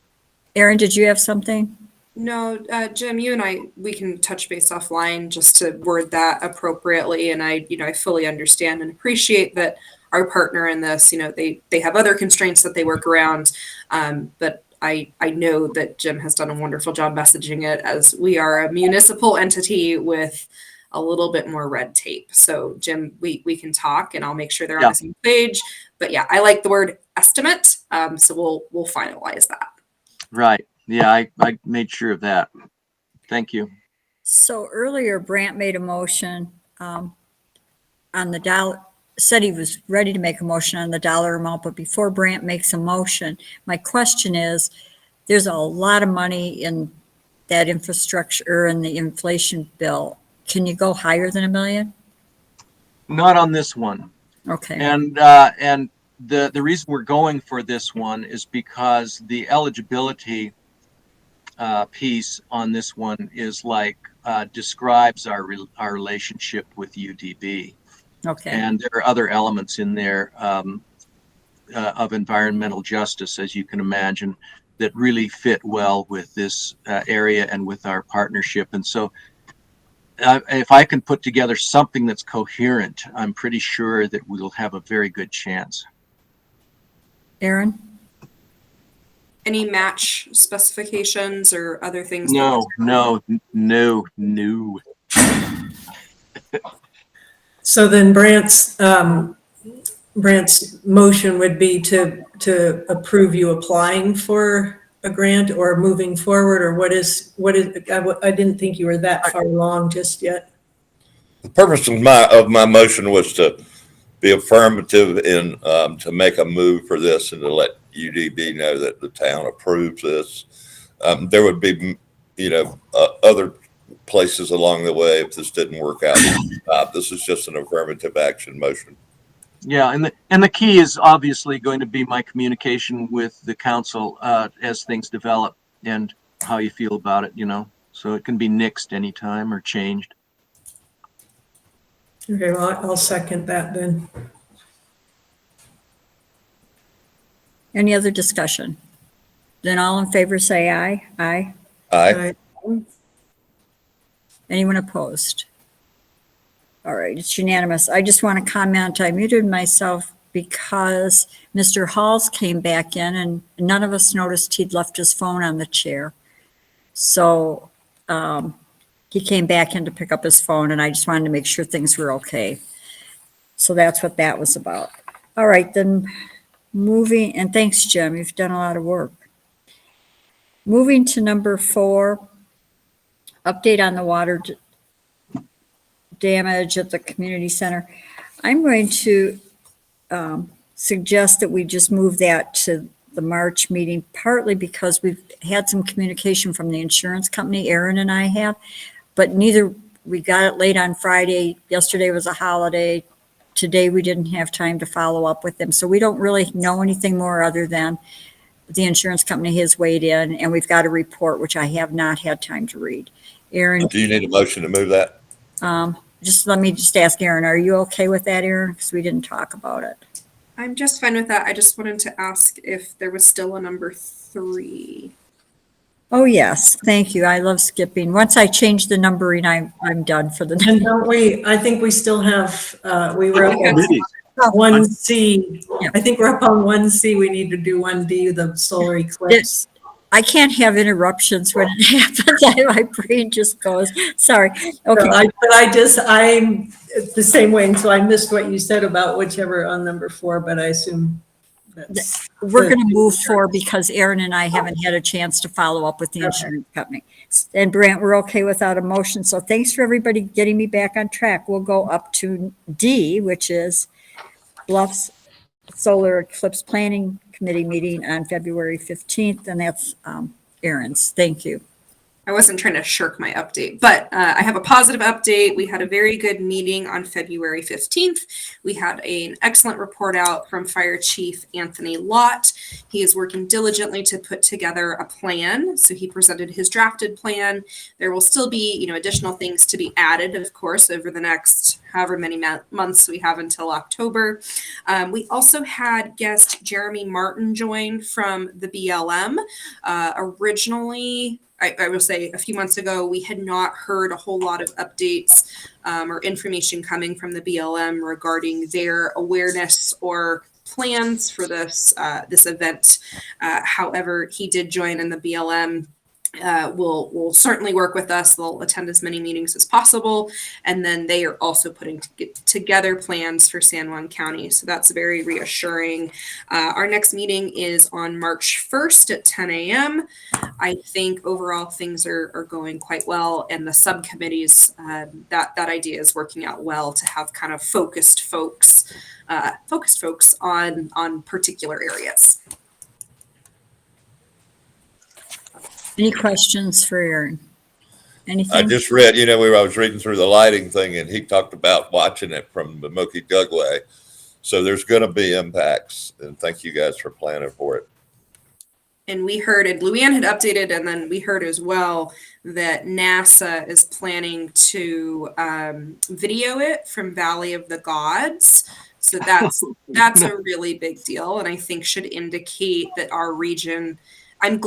Erin, did you have something? No, Jim, you and we can touch base offline just to word that appropriately. And I fully understand and appreciate that our partner in this, they have other constraints that they work around. But I know that Jim has done a wonderful job messaging it, as we are a municipal entity with a little bit more red tape. So Jim, we can talk, and I'll make sure they're on the same page. But yeah, I like the word estimate. So we'll finalize that. Right. Yeah, I made sure of that. Thank you. So earlier, Brant made a motion on the dollar, said he was ready to make a motion on the dollar amount, but before Brant makes a motion, my question is, there's a lot of money in that infrastructure and the inflation bill. Can you go higher than $1 million? Not on this one. Okay. And the reason we're going for this one is because the eligibility piece on this one is describes our relationship with UDB. Okay. And there are other elements in there of environmental justice, as you can imagine, that really fit well with this area and with our partnership. And so if I can put together something that's coherent, I'm pretty sure that we'll have a very good chance. Erin? Any match specifications or other things? No, no, no, no. So then Brant's motion would be to approve you applying for a grant or moving forward, or what is, I didn't think you were that far along just yet. The purpose of my motion was to be affirmative in, to make a move for this and to let UDB know that the town approves this. There would be, other places along the way if this didn't work out. This is just an affirmative action motion. Yeah, and the key is obviously going to be my communication with the council as things develop and how you feel about it, so it can be nixed anytime or changed. Okay, well, I'll second that then. Any other discussion? Then all in favor say aye. Aye. Aye. Anyone opposed? All right, it's unanimous. I just want to comment, I muted myself because Mr. Halls came back in and none of us noticed he'd left his phone on the chair. So he came back in to pick up his phone and I just wanted to make sure things were okay. So that's what that was about. All right, then moving, and thanks, Jim, you've done a lot of work. Moving to number 4, update on the water damage at the community center. I'm going to suggest that we just move that to the March meeting, partly because we've had some communication from the insurance company, Erin and I have, but we got it late on Friday. Yesterday was a holiday. Today we didn't have time to follow up with them. So we don't really know anything more other than the insurance company has weighed in and we've got a report, which I have not had time to read. Erin. Do you need a motion to move that? Let me ask Erin, are you okay with that, Erin? Because we didn't talk about it. I'm just fine with that. I just wanted to ask if there was still a number 3. Oh, yes. Thank you. I love skipping. Once I change the numbering, I'm done for the And day. don't we, I think we still have, we were up on Committees. 1C. Yeah. I think we're up on 1C. We need to do 1D, the solar eclipse. I can't have interruptions when it happens. My brain just goes, sorry. Okay. So I'm the same way, and so I missed what you said about whichever on number 4, but I assume that's. We're going to move forward because Erin and I haven't had a chance to follow up with the insurance company. And Brant, we're okay without a motion. So thanks for everybody getting me back on track. We'll go up to D, which is Bluff's Solar Eclipse Planning Committee meeting on February 15th, and that's Erin's. Thank you. I wasn't trying to shirk my update, but I have a positive update. We had a very good meeting on February 15th. We had an excellent report out from Fire Chief Anthony Lott. He is working diligently to put together a plan. So he presented his drafted plan. There will still be, additional things to be added, of course, over the next however many months we have until October. We also had guest Jeremy Martin join from the BLM. Originally, I will say a few months ago, we had not heard a whole lot of updates or information coming from the BLM regarding their awareness or plans for this event. However, he did join, and the BLM will certainly work with us. They'll attend as many meetings as possible. And then they are also putting together plans for San Juan County. So that's very reassuring. Our next meeting is on March 1st at 10 a.m. I think overall things are going quite well. And the subcommittees, that idea is working out well to have kind of focused folks on particular areas. Any questions for Erin? Anything? I just read, I was reading through the lighting thing and he talked about watching it from the Moki Dugway. So there's going to be impacts, and thank you guys for planning for it. And we heard it, Luanne had updated, and then we heard as well that NASA is planning to video it from Valley of the Gods. So that's a really big deal, and I think should indicate that our region, I'm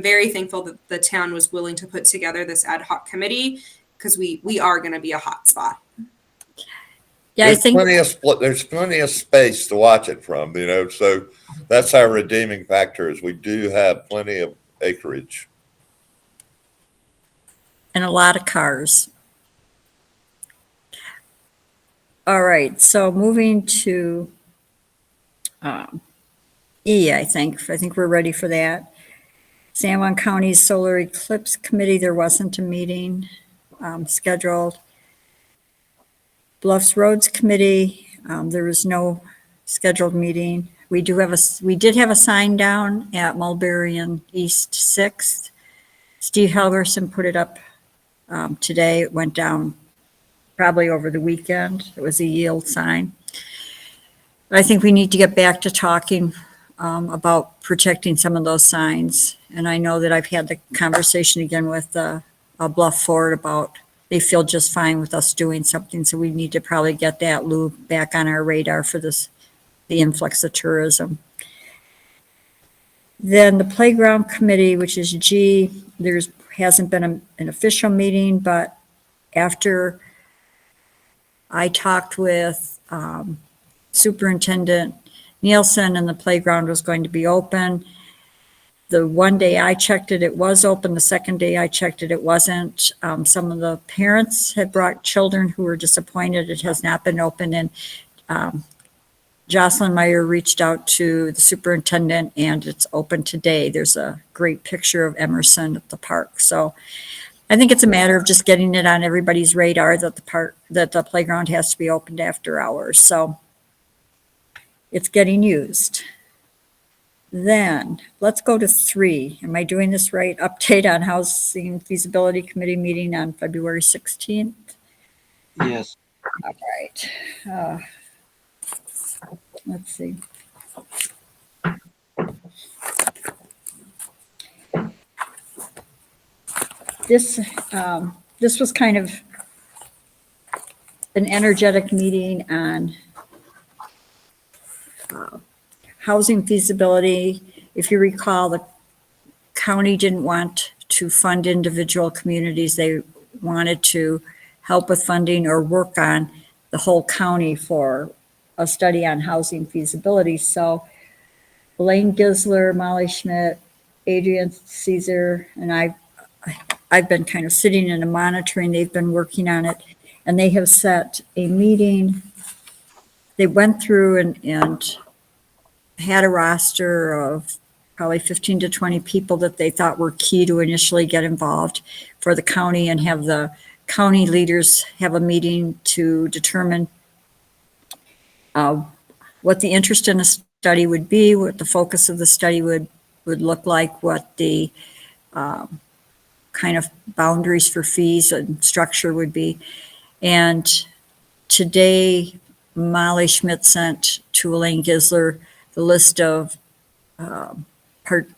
very thankful that the town was willing to put together this ad hoc committee, because we are going to be a hot spot. Yeah, I There's think, plenty of there's plenty of space to watch it from, so that's our redeeming factor is we do have plenty of acreage. and a lot of cars. All right, so moving to E, I think we're ready for that. San Juan County's Solar Eclipse Committee, there wasn't a meeting scheduled. Bluffs Roads Committee, there was no scheduled meeting. We did have a sign down at Mulberry and East Sixth. Steve Helgerson put it up today. It went down probably over the weekend. It was a yield sign. But I think we need to get back to talking about protecting some of those signs. And I know that I've had the conversation again with Bluff Ford about they feel just fine with us doing something. So we need to probably get that loop back on our radar for the influx of tourism. Then the Playground Committee, which is G, hasn't been an official meeting, but after I talked with Superintendent Nielsen and the playground was going to be open. The one day I checked it, it was open. The second day I checked it, it wasn't. Some of the parents had brought children who were disappointed it has not been open. And Jocelyn Meyer reached out to the superintendent and it's open today. There's a great picture of Emerson at the park. So I think it's a matter of just getting it on everybody's radar that the playground has to be opened after hours. So it's getting used. Then let's go to 3. Am I doing this right? Update on Housing Feasibility Committee meeting on February 16th. Yes. All right. Let's see. This was kind of an energetic meeting on housing feasibility. If you recall, the county didn't want to fund individual communities. They wanted to help with funding or work on the whole county for a study on housing feasibility. So Elaine Gisler, Molly Schmidt, Adrian Caesar, and I've been kind of sitting in and monitoring. They've been working on it, and they have set a meeting. They went through and had a roster of probably 15 to 20 people that they thought were key to initially get involved for the county and have the county leaders have a meeting to determine what the interest in the study would be, what the focus of the study would look like, what the kind of boundaries for fees and structure would be. And today, Molly Schmidt sent to Elaine Gisler the list of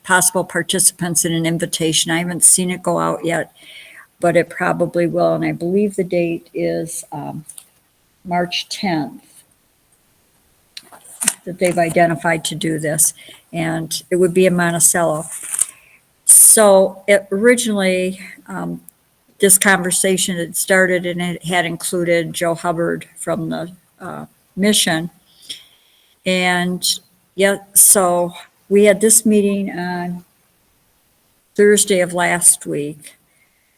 possible participants in an invitation. I haven't seen it go out yet, but it probably will. And I believe the date is March 10th that they've identified to do this. And it would be in Monticello. So originally, this conversation had started and it had included Joe Hubbard from the mission. And yeah, so we had this meeting on Thursday of last week.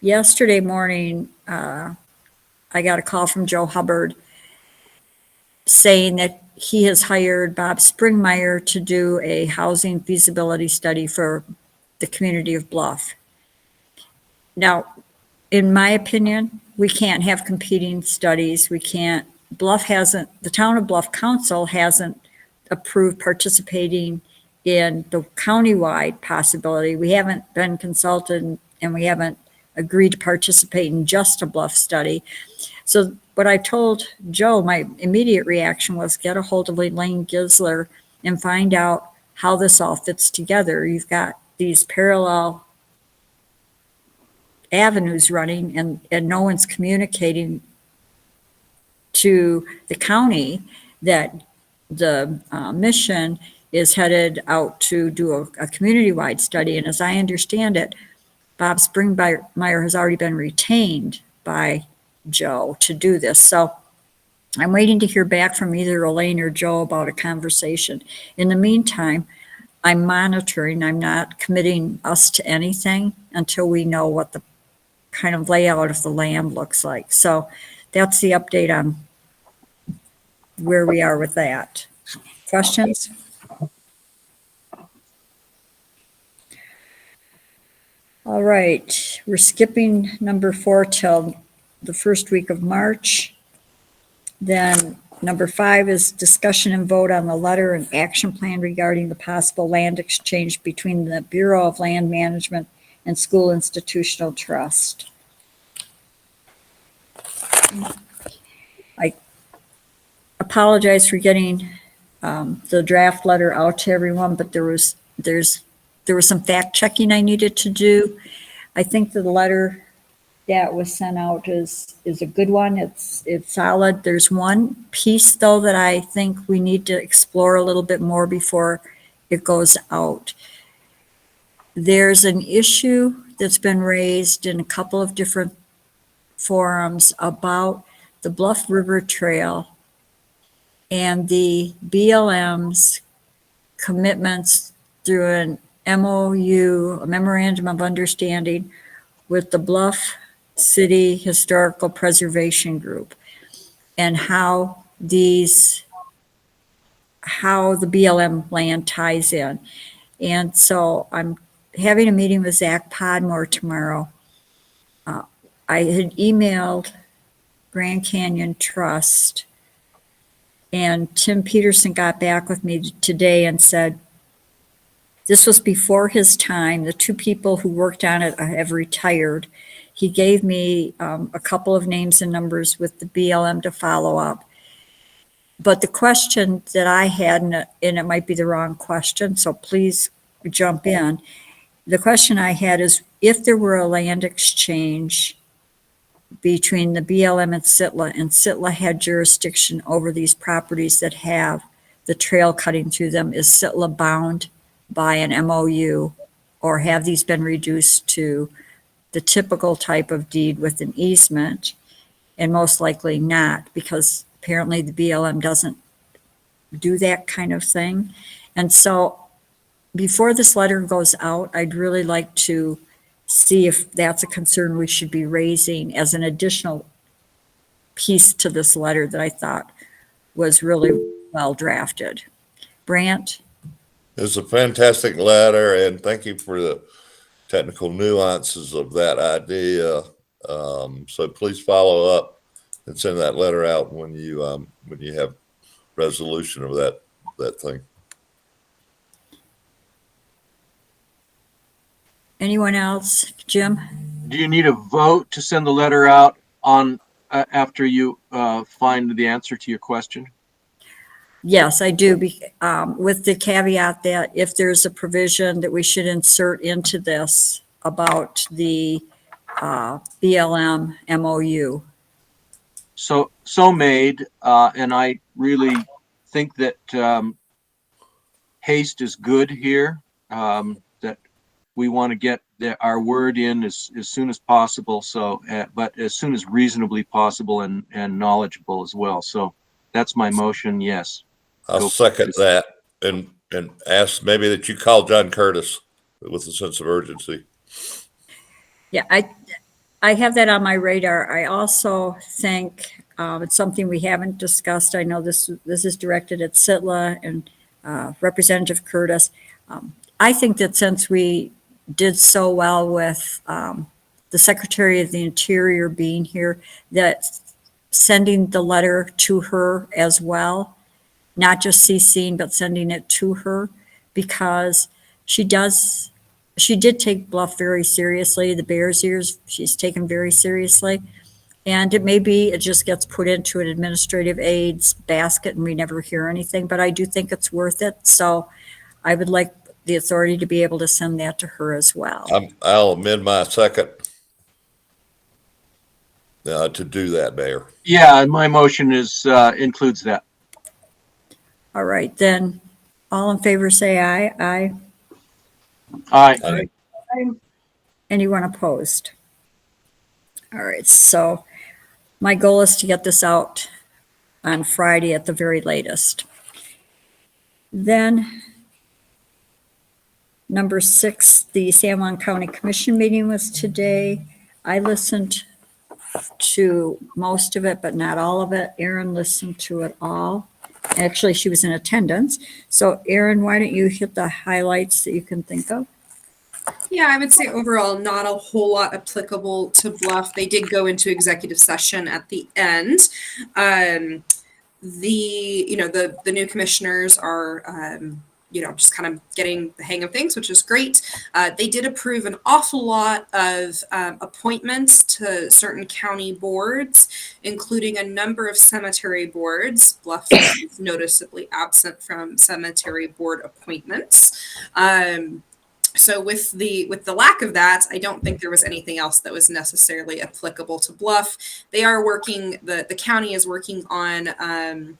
Yesterday morning, I got a call from Joe Hubbard saying that he has hired Bob Springmeyer to do a housing feasibility study for the community of Bluff. Now, in my opinion, we can't have competing studies. We can't, the town of Bluff Council hasn't approved participating in the countywide possibility. We haven't been consulted and we haven't agreed to participate in just a Bluff study. So what I told Joe, my immediate reaction was get a hold of Elaine Gisler and find out how this all fits together. You've got these parallel avenues running and no one's communicating to the county that the mission is headed out to do a community-wide study. And as I understand it, Bob Springmeyer has already been retained by Joe to do this. So I'm waiting to hear back from either Elaine or Joe about a conversation. In the meantime, I'm monitoring. I'm not committing us to anything until we know what the kind of layout of the land looks like. So that's the update on where we are with that. Questions? All right, we're skipping number 4 till the first week of March. Then number 5 is discussion and vote on the letter and action plan regarding the possible land exchange between the Bureau of Land Management and School Institutional Trust. I apologize for getting the draft letter out to everyone, but there was some fact checking I needed to do. I think the letter that was sent out is a good one. It's solid. There's one piece though that I think we need to explore a little bit more before it goes out. There's an issue that's been raised in a couple of different forums about the Bluff River Trail and the BLM's commitments through an MOU, a memorandum of understanding with the Bluff City Historical Preservation Group, and how the BLM land ties in. And so I'm having a meeting with Zach Podmore tomorrow. I had emailed Grand Canyon Trust, and Tim Peterson got back with me today and said, this was before his time. The 2 people who worked on it have retired. He gave me a couple of names and numbers with the BLM to follow up. But the question that I had, and it might be the wrong question, so please jump in. The question I had is, if there were a land exchange between the BLM and Sitla had jurisdiction over these properties that have the trail cutting through them, is Sitla bound by an MOU, or have these been reduced to the typical type of deed with an easement? And most likely not, because apparently the BLM doesn't do that kind of thing. And so before this letter goes out, I'd really like to see if that's a concern we should be raising as an additional piece to this letter that I thought was really well drafted. Brant? It's a fantastic letter, and thank you for the technical nuances of that idea. So please follow up and send that letter out when you have resolution of that thing. Anyone else? Jim? Do you need a vote to send the letter out on after you find the answer to your question? Yes, I do, with the caveat that if there's a provision that we should insert into this about the BLM MOU. So made, and I really think that haste is good here, that we want to get our word in as soon as possible, so but as soon as reasonably possible and knowledgeable as well. So that's my motion, yes. I'll second that and ask maybe that you call John Curtis with a sense of urgency. Yeah, I have that on my radar. I also think it's something we haven't discussed. I know this is directed at Sitla and Representative Curtis. I think that since we did so well with the Secretary of the Interior being here, that sending the letter to her as well, not just CCing, but sending it to her, because she did take Bluff very seriously. The Bears Ears, she's taken very seriously. And it just gets put into an administrative aids basket and we never hear anything, but I do think it's worth it. So I would like the authority to be able to send that to her as well. I'll amend my second to do that, Mayor. Yeah, and my motion includes that. All right, then all in favor say aye. Aye. Aye. Anyone opposed? All right, so my goal is to get this out on Friday at the very latest. Then, number 6, the San Juan County Commission meeting was today. I listened to most of it, but not all of it. Erin listened to it all. Actually, she was in attendance. So Erin, why don't you hit the highlights that you can think of? Yeah, I would say overall not a whole lot applicable to Bluff. They did go into executive session at the end. The new commissioners are just kind of getting the hang of things, which is great. They did approve an awful lot of appointments to certain county boards, including a number of cemetery boards. Bluff is noticeably absent from cemetery board appointments. So with the lack of that, I don't think there was anything else that was necessarily applicable to Bluff. They are working, the county is working on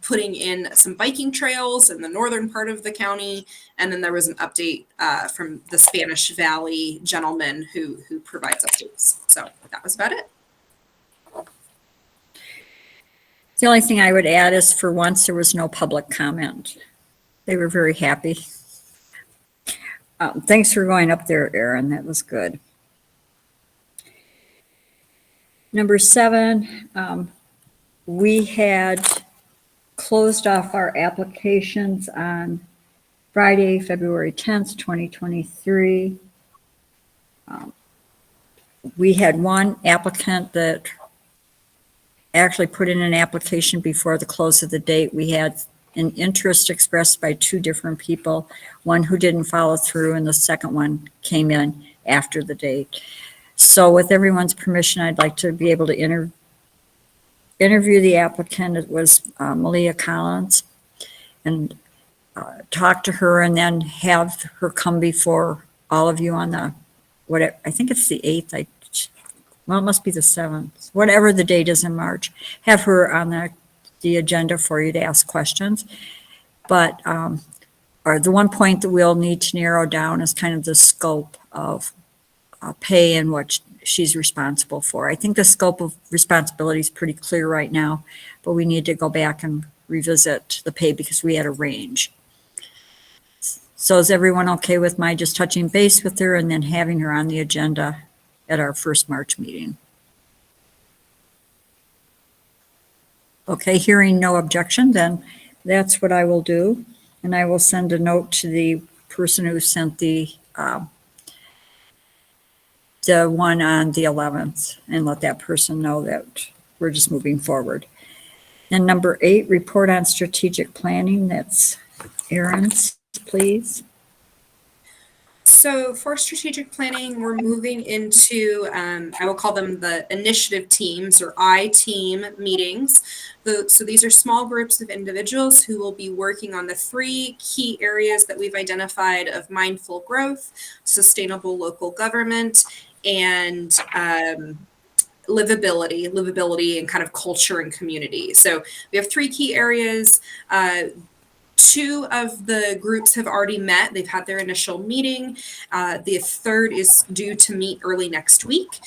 putting in some biking trails in the northern part of the county. And then there was an update from the Spanish Valley gentleman who provides updates. So that was about it. The only thing I would add is for once there was no public comment. They were very happy. Thanks for going up there, Erin. That was good. Number 7, we had closed off our applications on Friday, February 10th, 2023. We had one applicant that actually put in an application before the close of the date. We had an interest expressed by 2 different people, one who didn't follow through and the second one came in after the date. So with everyone's permission, I'd like to be able to interview the applicant. It was Malia Collins, and talk to her and then have her come before all of you on the, I think it's the 8th. It must be the 7th, whatever the date is in March. Have her on the agenda for you to ask questions. But the one point that we'll need to narrow down is kind of the scope of pay and what she's responsible for. I think the scope of responsibility is pretty clear right now, but we need to go back and revisit the pay because we had a range. So is everyone okay with my just touching base with her and then having her on the agenda at our first March meeting? Okay, hearing no objection, then that's what I will do. And I will send a note to the person who sent the one on the 11th and let that person know that we're just moving forward. And number 8, report on strategic planning. That's Erin's, please. So for strategic planning, we're moving into, I will call them the initiative teams or I-team meetings. So these are small groups of individuals who will be working on the 3 key areas that we've identified of mindful growth, sustainable local government, and livability and kind of culture and community. So we have 3 key areas. 2 of the groups have already met. They've had their initial meeting. The 3rd is due to meet early next week.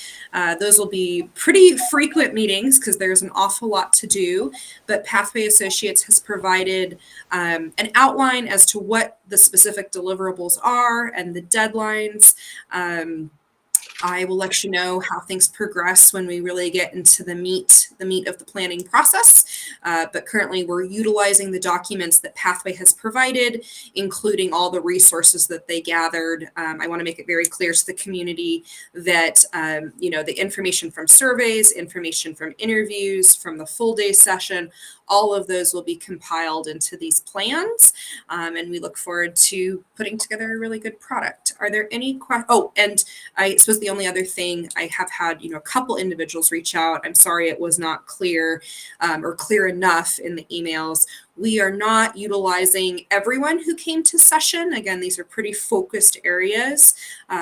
Those will be pretty frequent meetings because there's an awful lot to do. But Pathway Associates has provided an outline as to what the specific deliverables are and the deadlines. I will let you know how things progress when we really get into the meat of the planning process. But currently we're utilizing the documents that Pathway has provided, including all the resources that they gathered. I want to make it very clear to the community that, the information from surveys, information from interviews, from the full day session, all of those will be compiled into these plans. And we look forward to putting together a really good product. Are there any questions? Oh, and I suppose the only other thing, I have had, a couple individuals reach out. I'm sorry it was not clear or clear enough in the emails. We are not utilizing everyone who came to session. Again, these are pretty focused areas.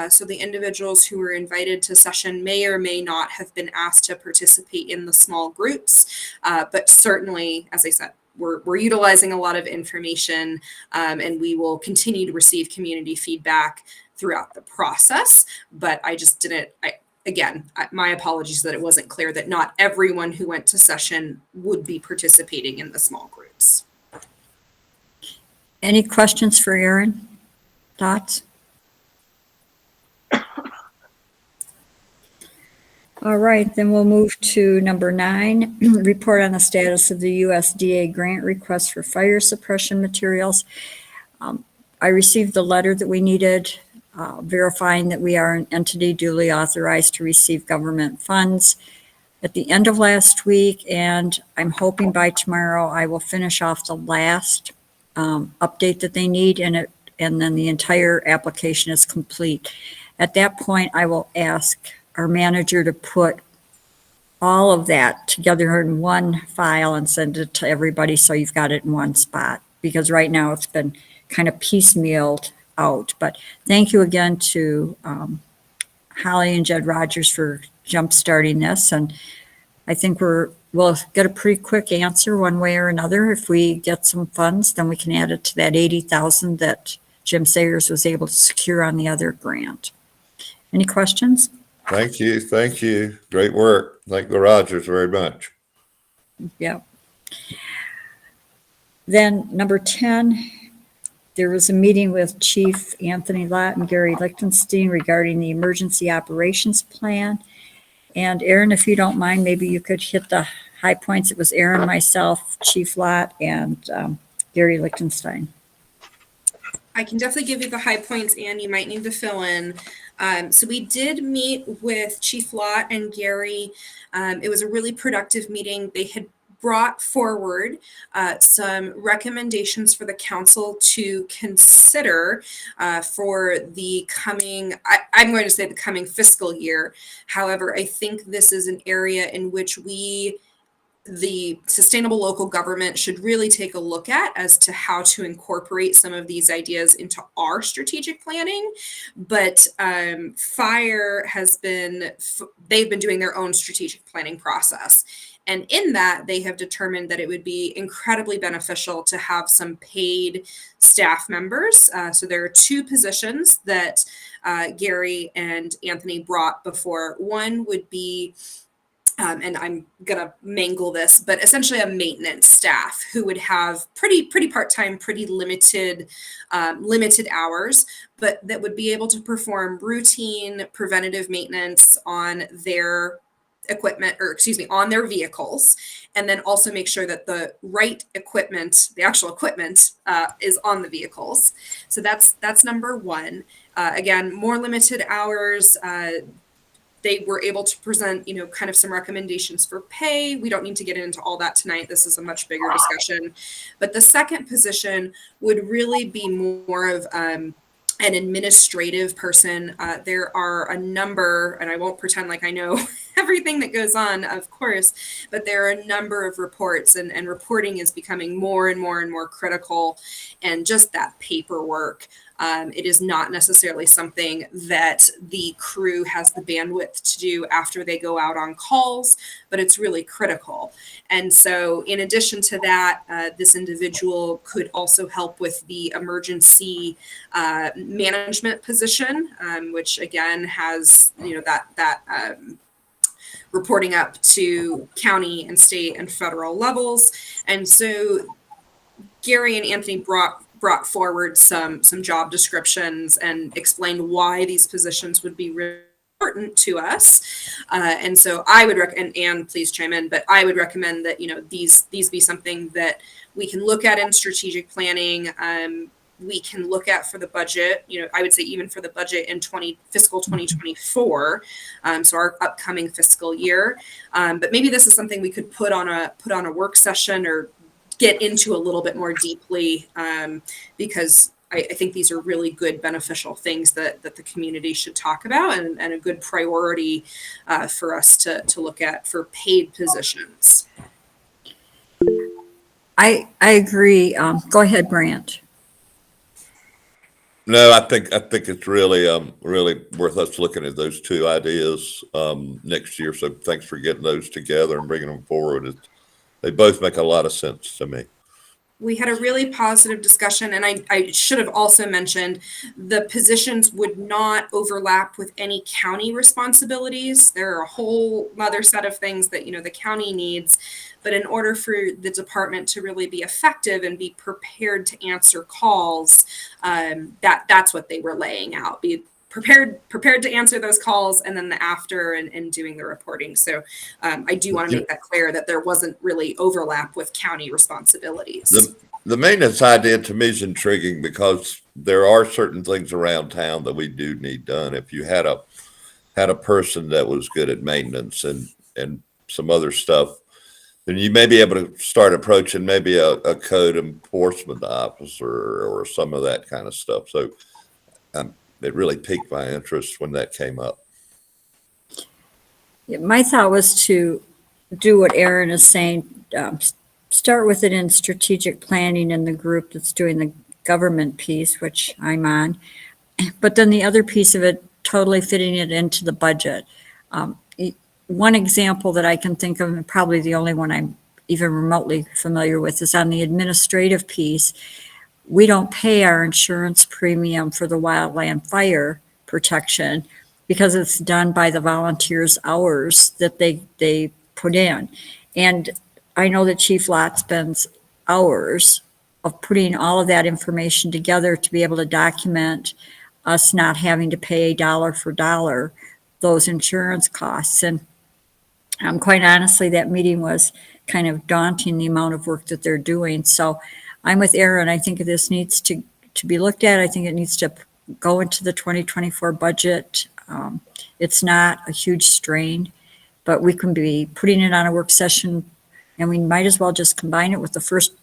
So the individuals who were invited to session may or may not have been asked to participate in the small groups. But certainly, as I said, we're utilizing a lot of information and we will continue to receive community feedback throughout the process. But I just didn't, again, my apologies that it wasn't clear that not everyone who went to session would be participating in the small groups. Any questions for Erin? Thoughts? All right, then we'll move to number 9, report on the status of the USDA grant request for fire suppression materials. I received the letter that we needed, verifying that we are an entity duly authorized to receive government funds at the end of last week, and I'm hoping by tomorrow I will finish off the last update that they need, and then the entire application is complete. At that point, I will ask our manager to put all of that together in one file and send it to everybody so you've got it in one spot, because right now it's been kind of piecemealed out. But thank you again to Holly and Jed Rogers for jump-starting this, and I think we'll get a pretty quick answer one way or another. If we get some funds, then we can add it to that 80,000 that Jim Sayers was able to secure on the other grant. Any questions? Thank you. Thank you. Great work. Thank the Rogers very much. Yeah. Then number 10, there was a meeting with Chief Anthony Lott and Gary Lichtenstein regarding the emergency operations plan. And Erin, if you don't mind, maybe you could hit the high points. It was Erin, myself, Chief Lott, and Gary Lichtenstein. I can definitely give you the high points, and you might need to fill in. So we did meet with Chief Lott and Gary. It was a really productive meeting. They had brought forward some recommendations for the council to consider for the coming, I'm going to say the coming fiscal year. However, I think this is an area in which the sustainable local government should really take a look at as to how to incorporate some of these ideas into our strategic planning. But fire they've been doing their own strategic planning process. And in that, they have determined that it would be incredibly beneficial to have some paid staff members. So there are 2 positions that Gary and Anthony brought before. One would be and I'm gonna mangle this, but essentially a maintenance staff who would have pretty part-time, pretty limited hours, but that would be able to perform routine preventative maintenance on their equipment, on their vehicles, and then also make sure that the right equipment, the actual equipment, is on the vehicles. So that's number 1. Again, more limited hours. They were able to present, kind of some recommendations for pay. We don't need to get into all that tonight. This is a much bigger discussion. But the second position would really be more of an administrative person. There are a number, and I won't pretend like I know everything that goes on, of course, but there are a number of reports, and reporting is becoming more and more and more critical. And just that paperwork, it is not necessarily something that the crew has the bandwidth to do after they go out on calls, but it's really critical. And so in addition to that, this individual could also help with the emergency management position, which again has, that reporting up to county and state and federal levels. And so Gary and Anthony brought forward some job descriptions and explained why these positions would be really important to us. And so I would recommend, and please chime in, but I would recommend that, these be something that we can look at in strategic planning. We can look at for the budget, I would say even for the budget in fiscal 2024. So our upcoming fiscal year. But maybe this is something we could put on a work session or get into a little bit more deeply, because I think these are really good, beneficial things that the community should talk about, and a good priority for us to look at for paid positions. I agree. Go ahead, Brant. No, I think it's really worth us looking at those 2 ideas next year. So thanks for getting those together and bringing them forward. They both make a lot of sense to me. We had a really positive discussion, and I should have also mentioned the positions would not overlap with any county responsibilities. There are a whole other set of things that, the county needs, but in order for the department to really be effective and be prepared to answer calls, that's what they were laying out. Be prepared to answer those calls, and then the after and doing the reporting. So I do want to make that clear that there wasn't really overlap with county responsibilities. The maintenance idea to me is intriguing because there are certain things around town that we do need done. If you had a person that was good at maintenance and some other stuff, then you may be able to start approaching maybe a code enforcement officer or some of that kind of stuff. So it really piqued my interest when that came up. Yeah, my thought was to do what Erin is saying, start with it in strategic planning in the group that's doing the government piece, which I'm on. But then the other piece of it, totally fitting it into the budget. One example that I can think of, and probably the only one I'm even remotely familiar with, is on the administrative piece. We don't pay our insurance premium for the wildland fire protection because it's done by the volunteers' hours that they put in. And I know that Chief Lott spends hours of putting all of that information together to be able to document us not having to pay dollar for dollar those insurance costs. And quite honestly, that meeting was kind of daunting, the amount of work that they're doing. So I'm with Erin. I think this needs to be looked at. I think it needs to go into the 2024 budget. It's not a huge strain, but we can be putting it on a work session, and we might as well just combine it with the first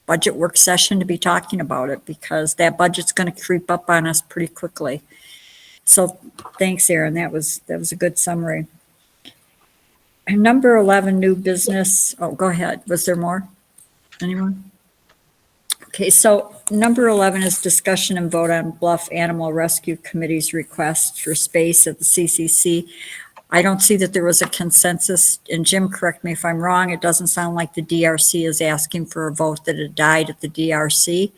budget work session to be talking about it, because that budget's going to creep up on us pretty quickly. So thanks, Erin. That was a good summary. And number 11, new business. Oh, go ahead. Was there more? Anyone? Okay, so number 11 is discussion and vote on Bluff Animal Rescue Committee's request for space at the CCC. I don't see that there was a consensus, and Jim, correct me if I'm wrong, it doesn't sound like the DRC is asking for a vote that it died at the DRC.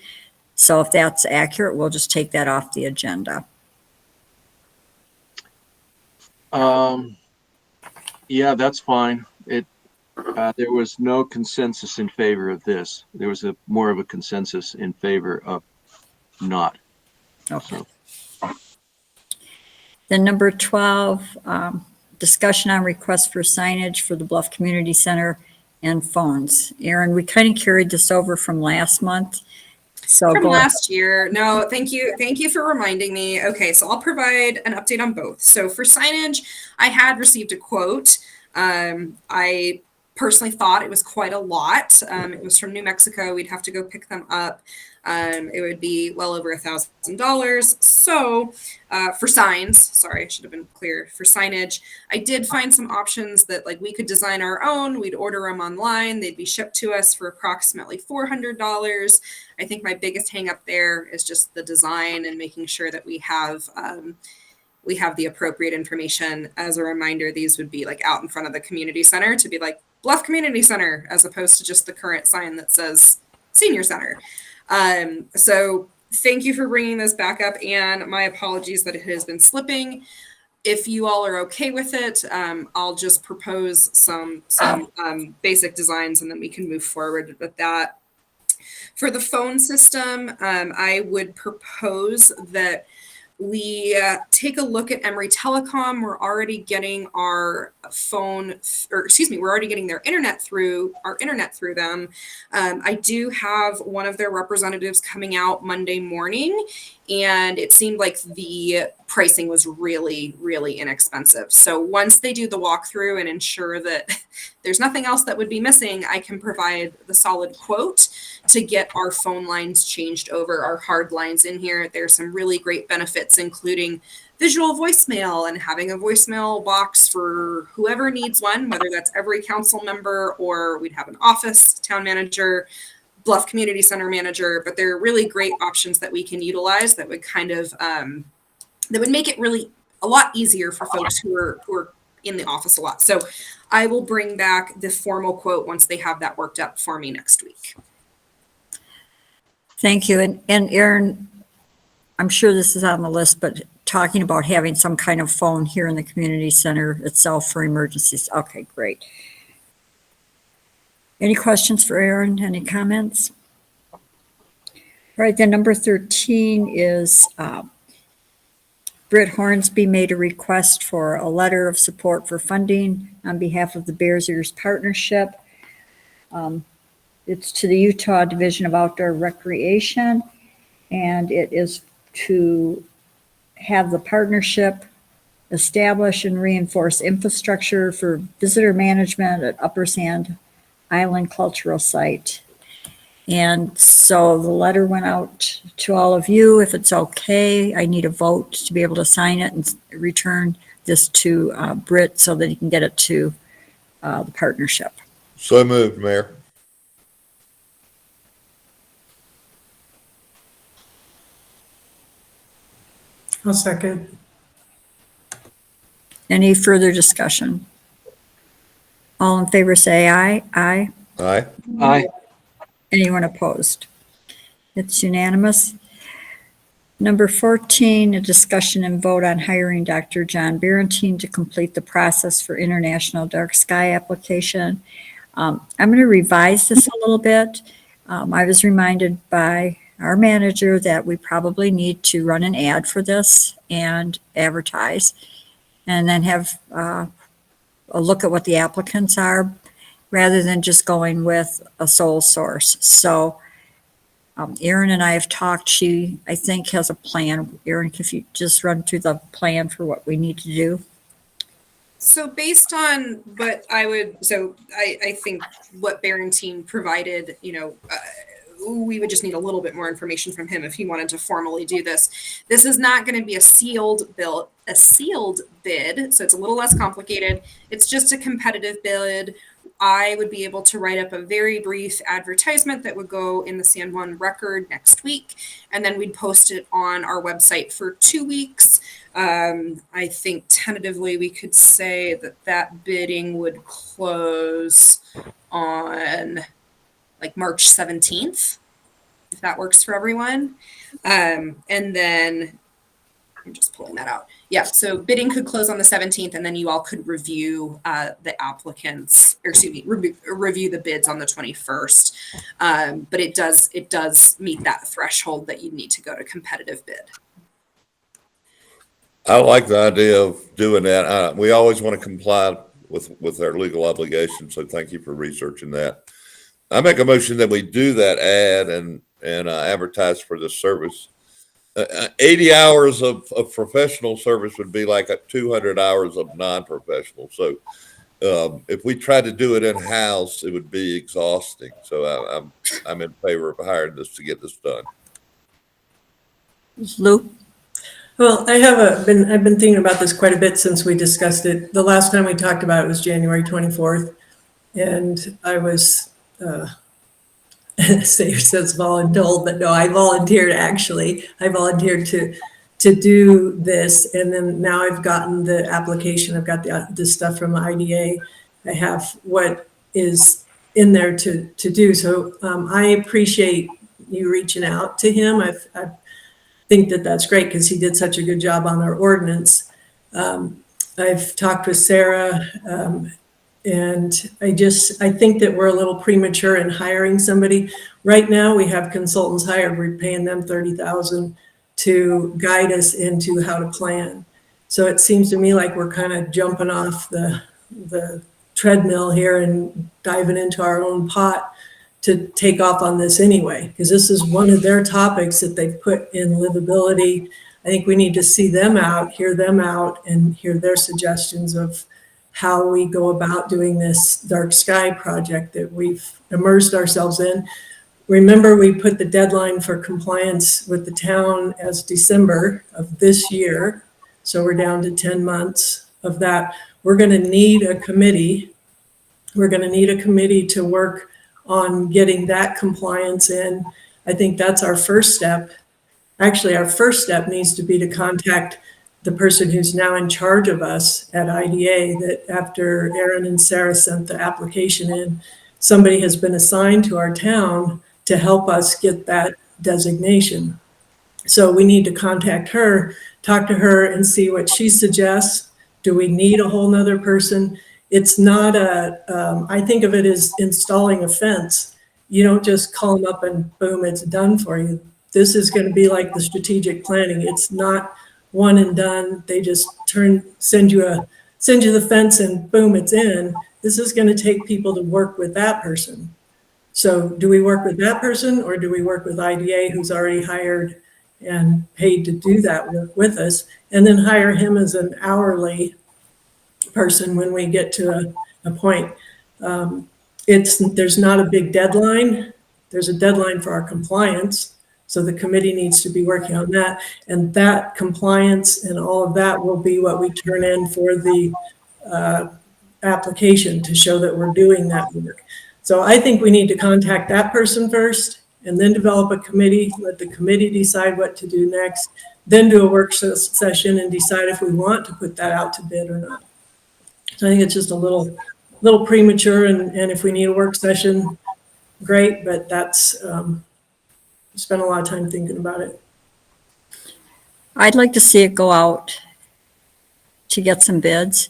So if that's accurate, we'll just take that off the agenda. Yeah, that's fine. There was no consensus in favor of this. There was more of a consensus in favor of not. Okay. Then number 12, discussion on request for signage for the Bluff Community Center and phones. Erin, we kind of carried this over from last month. So From last year. No, thank you. Thank you for reminding me. Okay, so I'll provide an update on both. So for signage, I had received a quote. I personally thought it was quite a lot. It was from New Mexico. We'd have to go pick them up. It would be well over $1,000. So for signs, sorry, I should have been clear. For signage, I did find some options that we could design our own. We'd order them online. They'd be shipped to us for approximately $400. I think my biggest hang up there is just the design and making sure that we have the appropriate information. As a reminder, these would be out in front of the community center to be Bluff Community Center, as opposed to just the current sign that says Senior Center. So thank you for bringing this back up, and my apologies that it has been slipping. If you all are okay with it, I'll just propose some basic designs, and then we can move forward with that. For the phone system, I would propose that we take a look at Emory Telecom. We're already getting our we're already getting their internet through them. I do have one of their representatives coming out Monday morning, and it seemed like the pricing was really, really inexpensive. So once they do the walkthrough and ensure that there's nothing else that would be missing, I can provide the solid quote to get our phone lines changed over, our hard lines in here. There's some really great benefits, including visual voicemail and having a voicemail box for whoever needs one, whether that's every council member or we'd have an office, town manager, Bluff Community Center manager. But there are really great options that we can utilize that would kind of that would make it really a lot easier for folks who are in the office a lot. So I will bring back the formal quote once they have that worked up for me next week. Thank you. And Erin, I'm sure this is on the list, but talking about having some kind of phone here in the community center itself for emergencies. Okay, great. Any questions for Erin? Any comments? All right, then number 13 is Britt Hornsby made a request for a letter of support for funding on behalf of the Bears Ears Partnership. It's to the Utah Division of Outdoor Recreation, and it is to have the partnership establish and reinforce infrastructure for visitor management at Upper Sand Island Cultural Site. And so the letter went out to all of you. If it's okay, I need a vote to be able to sign it and return this to Britt so that he can get it to the partnership. So moved, Mayor. I'll second. Any further discussion? All in favor say aye. Aye. Aye. Aye. Anyone opposed? It's unanimous. Number 14, a discussion and vote on hiring Dr. John Barentine to complete the process for international dark sky application. I'm going to revise this a little bit. I was reminded by our manager that we probably need to run an ad for this and advertise, and then have a look at what the applicants are, rather than just going with a sole source. So Erin and I have talked. She, I think, has a plan. Erin, if you just run through the plan for what we need to do. So based on what I think what Barentine provided, we would just need a little bit more information from him if he wanted to formally do this. This is not going to be a sealed bid, so it's a little less complicated. It's just a competitive bid. I would be able to write up a very brief advertisement that would go in the San Juan Record next week, and then we'd post it on our website for 2 weeks. I think tentatively we could say that bidding would close on like March 17th, if that works for everyone. And then I'm just pulling that out. Yeah, so bidding could close on the 17th, and then you all could review the applicants, or excuse me, review the bids on the 21st. But it does meet that threshold that you need to go to competitive bid. I like the idea of doing that. We always want to comply with our legal obligations, so thank you for researching that. I make a motion that we do that ad and advertise for this service. 80 hours of professional service would be like 200 hours of non-professional. So if we try to do it in-house, it would be exhausting. So I'm in favor of hiring this to get this done. Lou? Well, I've been thinking about this quite a bit since we discussed it. The last time we talked about it was January 24th. And I was, says voluntold, but no, I volunteered actually. I volunteered to do this. And then now I've gotten the application. I've got the stuff from IDA. I have what is in there to do. So I appreciate you reaching out to him. I think that's great because he did such a good job on our ordinance. I've talked with Sarah, and I think that we're a little premature in hiring somebody. Right now, we have consultants hired. We're paying them $30,000 to guide us into how to plan. So it seems to me like we're kind of jumping off the treadmill here and diving into our own pot to take off on this anyway, because this is one of their topics that they've put in livability. I think we need to see them out, hear them out, and hear their suggestions of how we go about doing this dark sky project that we've immersed ourselves in. Remember, we put the deadline for compliance with the town as December of this year. So we're down to 10 months of that. We're going to need a committee. We're going to need a committee to work on getting that compliance in. I think that's our first step. Actually, our first step needs to be to contact the person who's now in charge of us at IDA, that after Erin and Sarah sent the application in, somebody has been assigned to our town to help us get that designation. So we need to contact her, talk to her and see what she suggests. Do we need a whole nother person? It's not I think of it as installing a fence. You don't just call them up and boom, it's done for you. This is going to be like the strategic planning. It's not one and done. They just send you the fence and boom, it's in. This is going to take people to work with that person. So do we work with that person or do we work with IDA who's already hired and paid to do that work with us, and then hire him as an hourly person when we get to a point? There's not a big deadline. There's a deadline for our compliance. So the committee needs to be working on that. And that compliance and all of that will be what we turn in for the application to show that we're doing that work. So I think we need to contact that person first and then develop a committee, let the committee decide what to do next, then do a work session and decide if we want to put that out to bid or not. So I think it's just a little premature, and if we need a work session, great, but that's, spend a lot of time thinking about it. I'd like to see it go out to get some bids.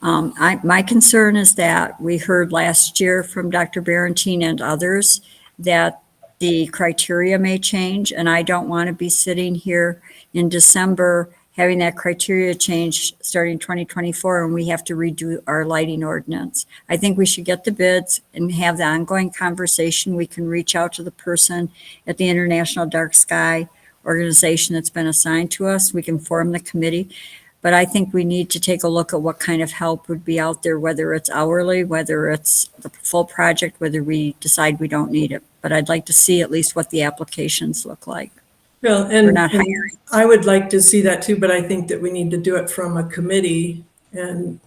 My concern is that we heard last year from Dr. Barentine and others that the criteria may change, and I don't want to be sitting here in December having that criteria change starting 2024, and we have to redo our lighting ordinance. I think we should get the bids and have the ongoing conversation. We can reach out to the person at the International Dark Sky organization that's been assigned to us. We can form the committee. But I think we need to take a look at what kind of help would be out there, whether it's hourly, whether it's the full project, whether we decide we don't need it. But I'd like to see at least what the applications look like. Well, We're and not hiring. I would like to see that too, but I think that we need to do it from a committee and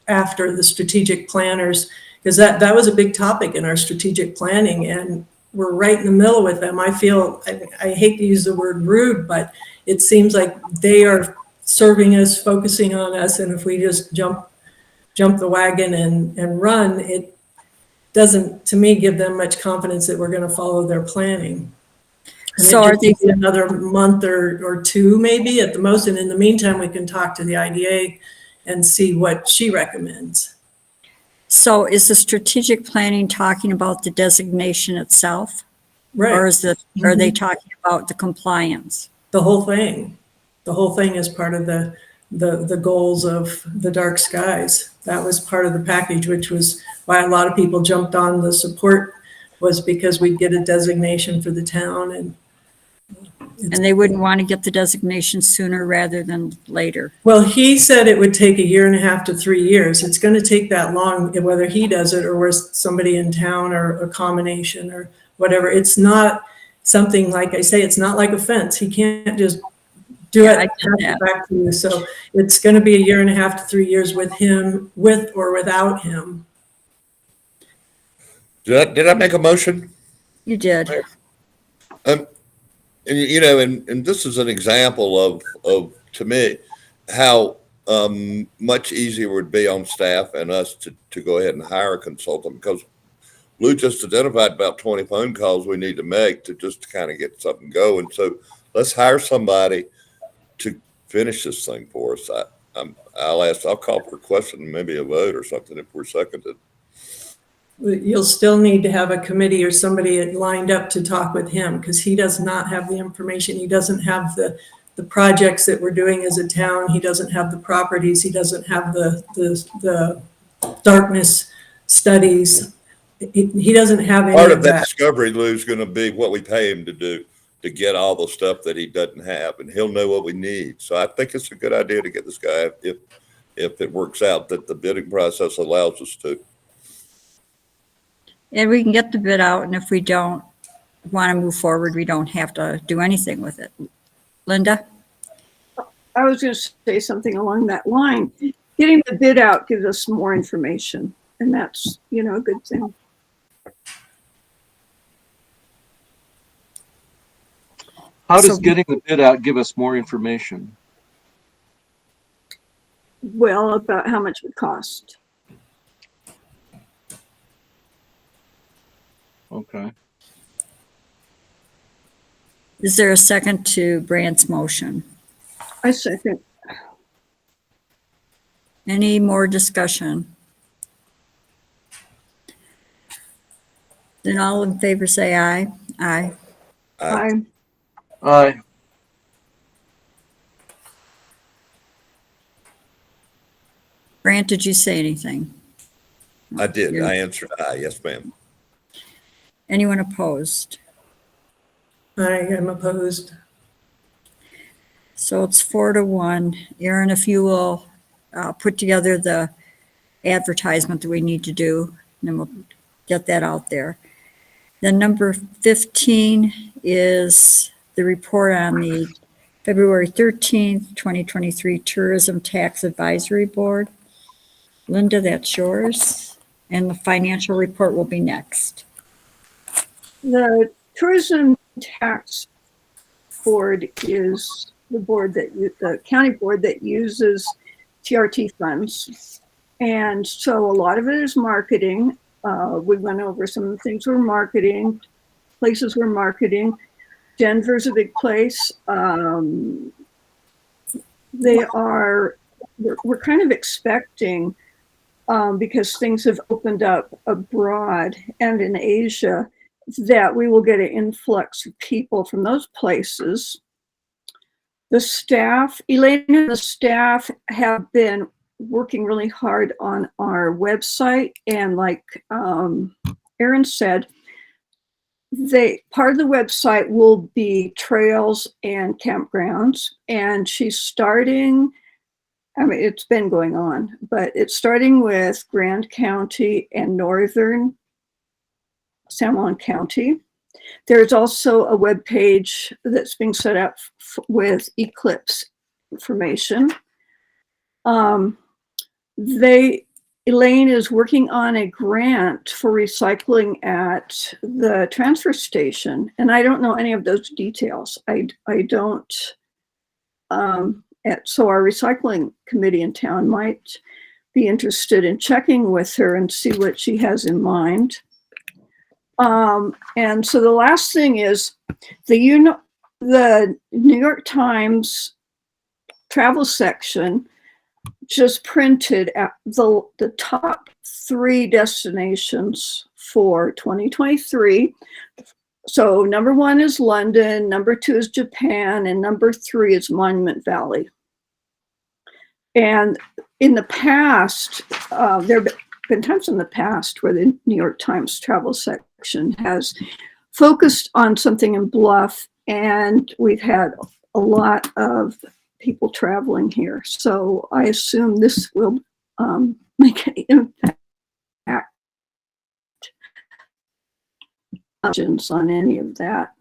after the strategic planners, because that was a big topic in our strategic planning, and we're right in the middle with them. I feel, I hate to use the word rude, but it seems like they are serving us, focusing on us, and if we just jump the wagon and run, it doesn't, to me, give them much confidence that we're going to follow their planning. And So are they, another month or two maybe at the most, and in the meantime, we can talk to the IDA and see what she recommends. so is the strategic planning talking about the designation itself? Right. Or is it, are they talking about the compliance? The whole thing. The whole thing is part of the goals of the dark skies. That was part of the package, which was why a lot of people jumped on the support, was because we'd get a designation for the town. And they wouldn't want to get the designation sooner rather than later. Well, he said it would take 1.5 to 3 years. It's going to take that long, whether he does it or with somebody in town or a combination or whatever. It's not something, like I say, it's not like a fence. He can't just do Yeah, it I get that. back to you. So it's going to be 1.5 to 3 years with him, with or without him. Did I make a motion? You did. And you know, and this is an example of to me, how much easier it would be on staff and us to go ahead and hire a consultant, because Lou just identified about 20 phone calls we need to make to just kind of get something going. So let's hire somebody to finish this thing for us. I'll call for a question, maybe a vote or something if we're seconded. You'll still need to have a committee or somebody lined up to talk with him, because he does not have the information. He doesn't have the projects that we're doing as a town. He doesn't have the properties. He doesn't have the darkness studies. He doesn't have any Part of of that that. discovery, Lou's going to be what we pay him to do, to get all the stuff that he doesn't have, and he'll know what we need. So I think it's a good idea to get this guy, if it works out that the bidding process allows us to. And we can get the bid out, and if we don't want to move forward, we don't have to do anything with it. Linda? I was going to say something along that line. Getting the bid out gives us more information, and that's, a good thing. How does So- getting the bid out give us more information? Well, about how much it would cost. Okay. Is there a second to Brant's motion? I second. Any more discussion? Then all in favor say aye. Aye. I, Aye. Brant, did you say anything? I did. I answered aye. Yes, ma'am. Anyone opposed? I am opposed. So it's 4-1. Erin, if you will put together the advertisement that we need to do, and then we'll get that out there. Then number 15 is the report on the February 13th, 2023 Tourism Tax Advisory Board. Linda, that's yours. And the financial report will be next. the tourism tax board is the board that the county board that uses TRT funds. And so a lot of it is marketing. We went over some of the things we're marketing, places we're marketing. Denver's a big place. We're kind of expecting, because things have opened up abroad and in Asia, that we will get an influx of people from those places. The staff, Elaine and the staff have been working really hard on our website, and like Erin said, part of the website will be trails and campgrounds, and she's starting, I mean, it's been going on, but it's starting with Grand County and Northern San Juan County. There's also a web page that's being set up with Eclipse information. Elaine is working on a grant for recycling at the transfer station, and I don't know any of those details. I don't. So our recycling committee in town might be interested in checking with her and see what she has in mind. And so the last thing is the New York Times travel section just printed at the top 3 destinations for 2023. So number 1 is London, number 2 is Japan, and number 3 is Monument Valley. And in the past, there have been times in the past where the New York Times travel section has focused on something in Bluff, and we've had a lot of people traveling here. So I assume this will make an impact on any of that.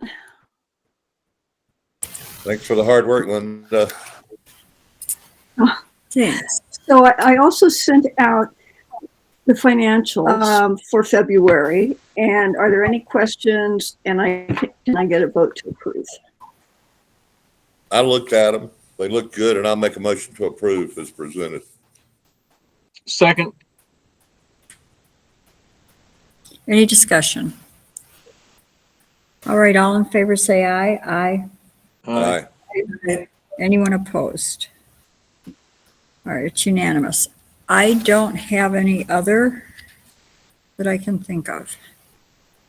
Thanks for the hard work, Linda. Thanks. So I also sent out the financials for February. And are there any questions? And can I get a vote to approve? I looked at them. They look good, and I'll make a motion to approve as presented. Second. Any discussion? All right, all in favor say aye. Aye. Aye. Anyone opposed? All right, it's unanimous. I don't have any other that I can think of.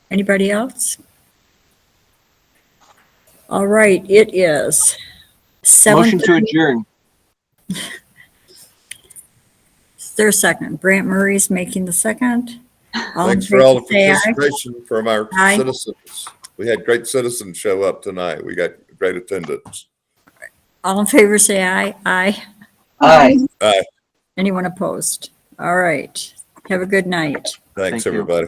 Anybody else? All right, it is Motion to 7:30. adjourn. Is there a second? Brant Murray's making the second. All in Thanks for all the favor, say aye. participation from our Aye. citizens. We had great citizens show up tonight. We got great attendance. All in favor, say aye. Aye. Aye. Aye. Anyone opposed? All right. Have a good night. Thanks, Thank you. everybody.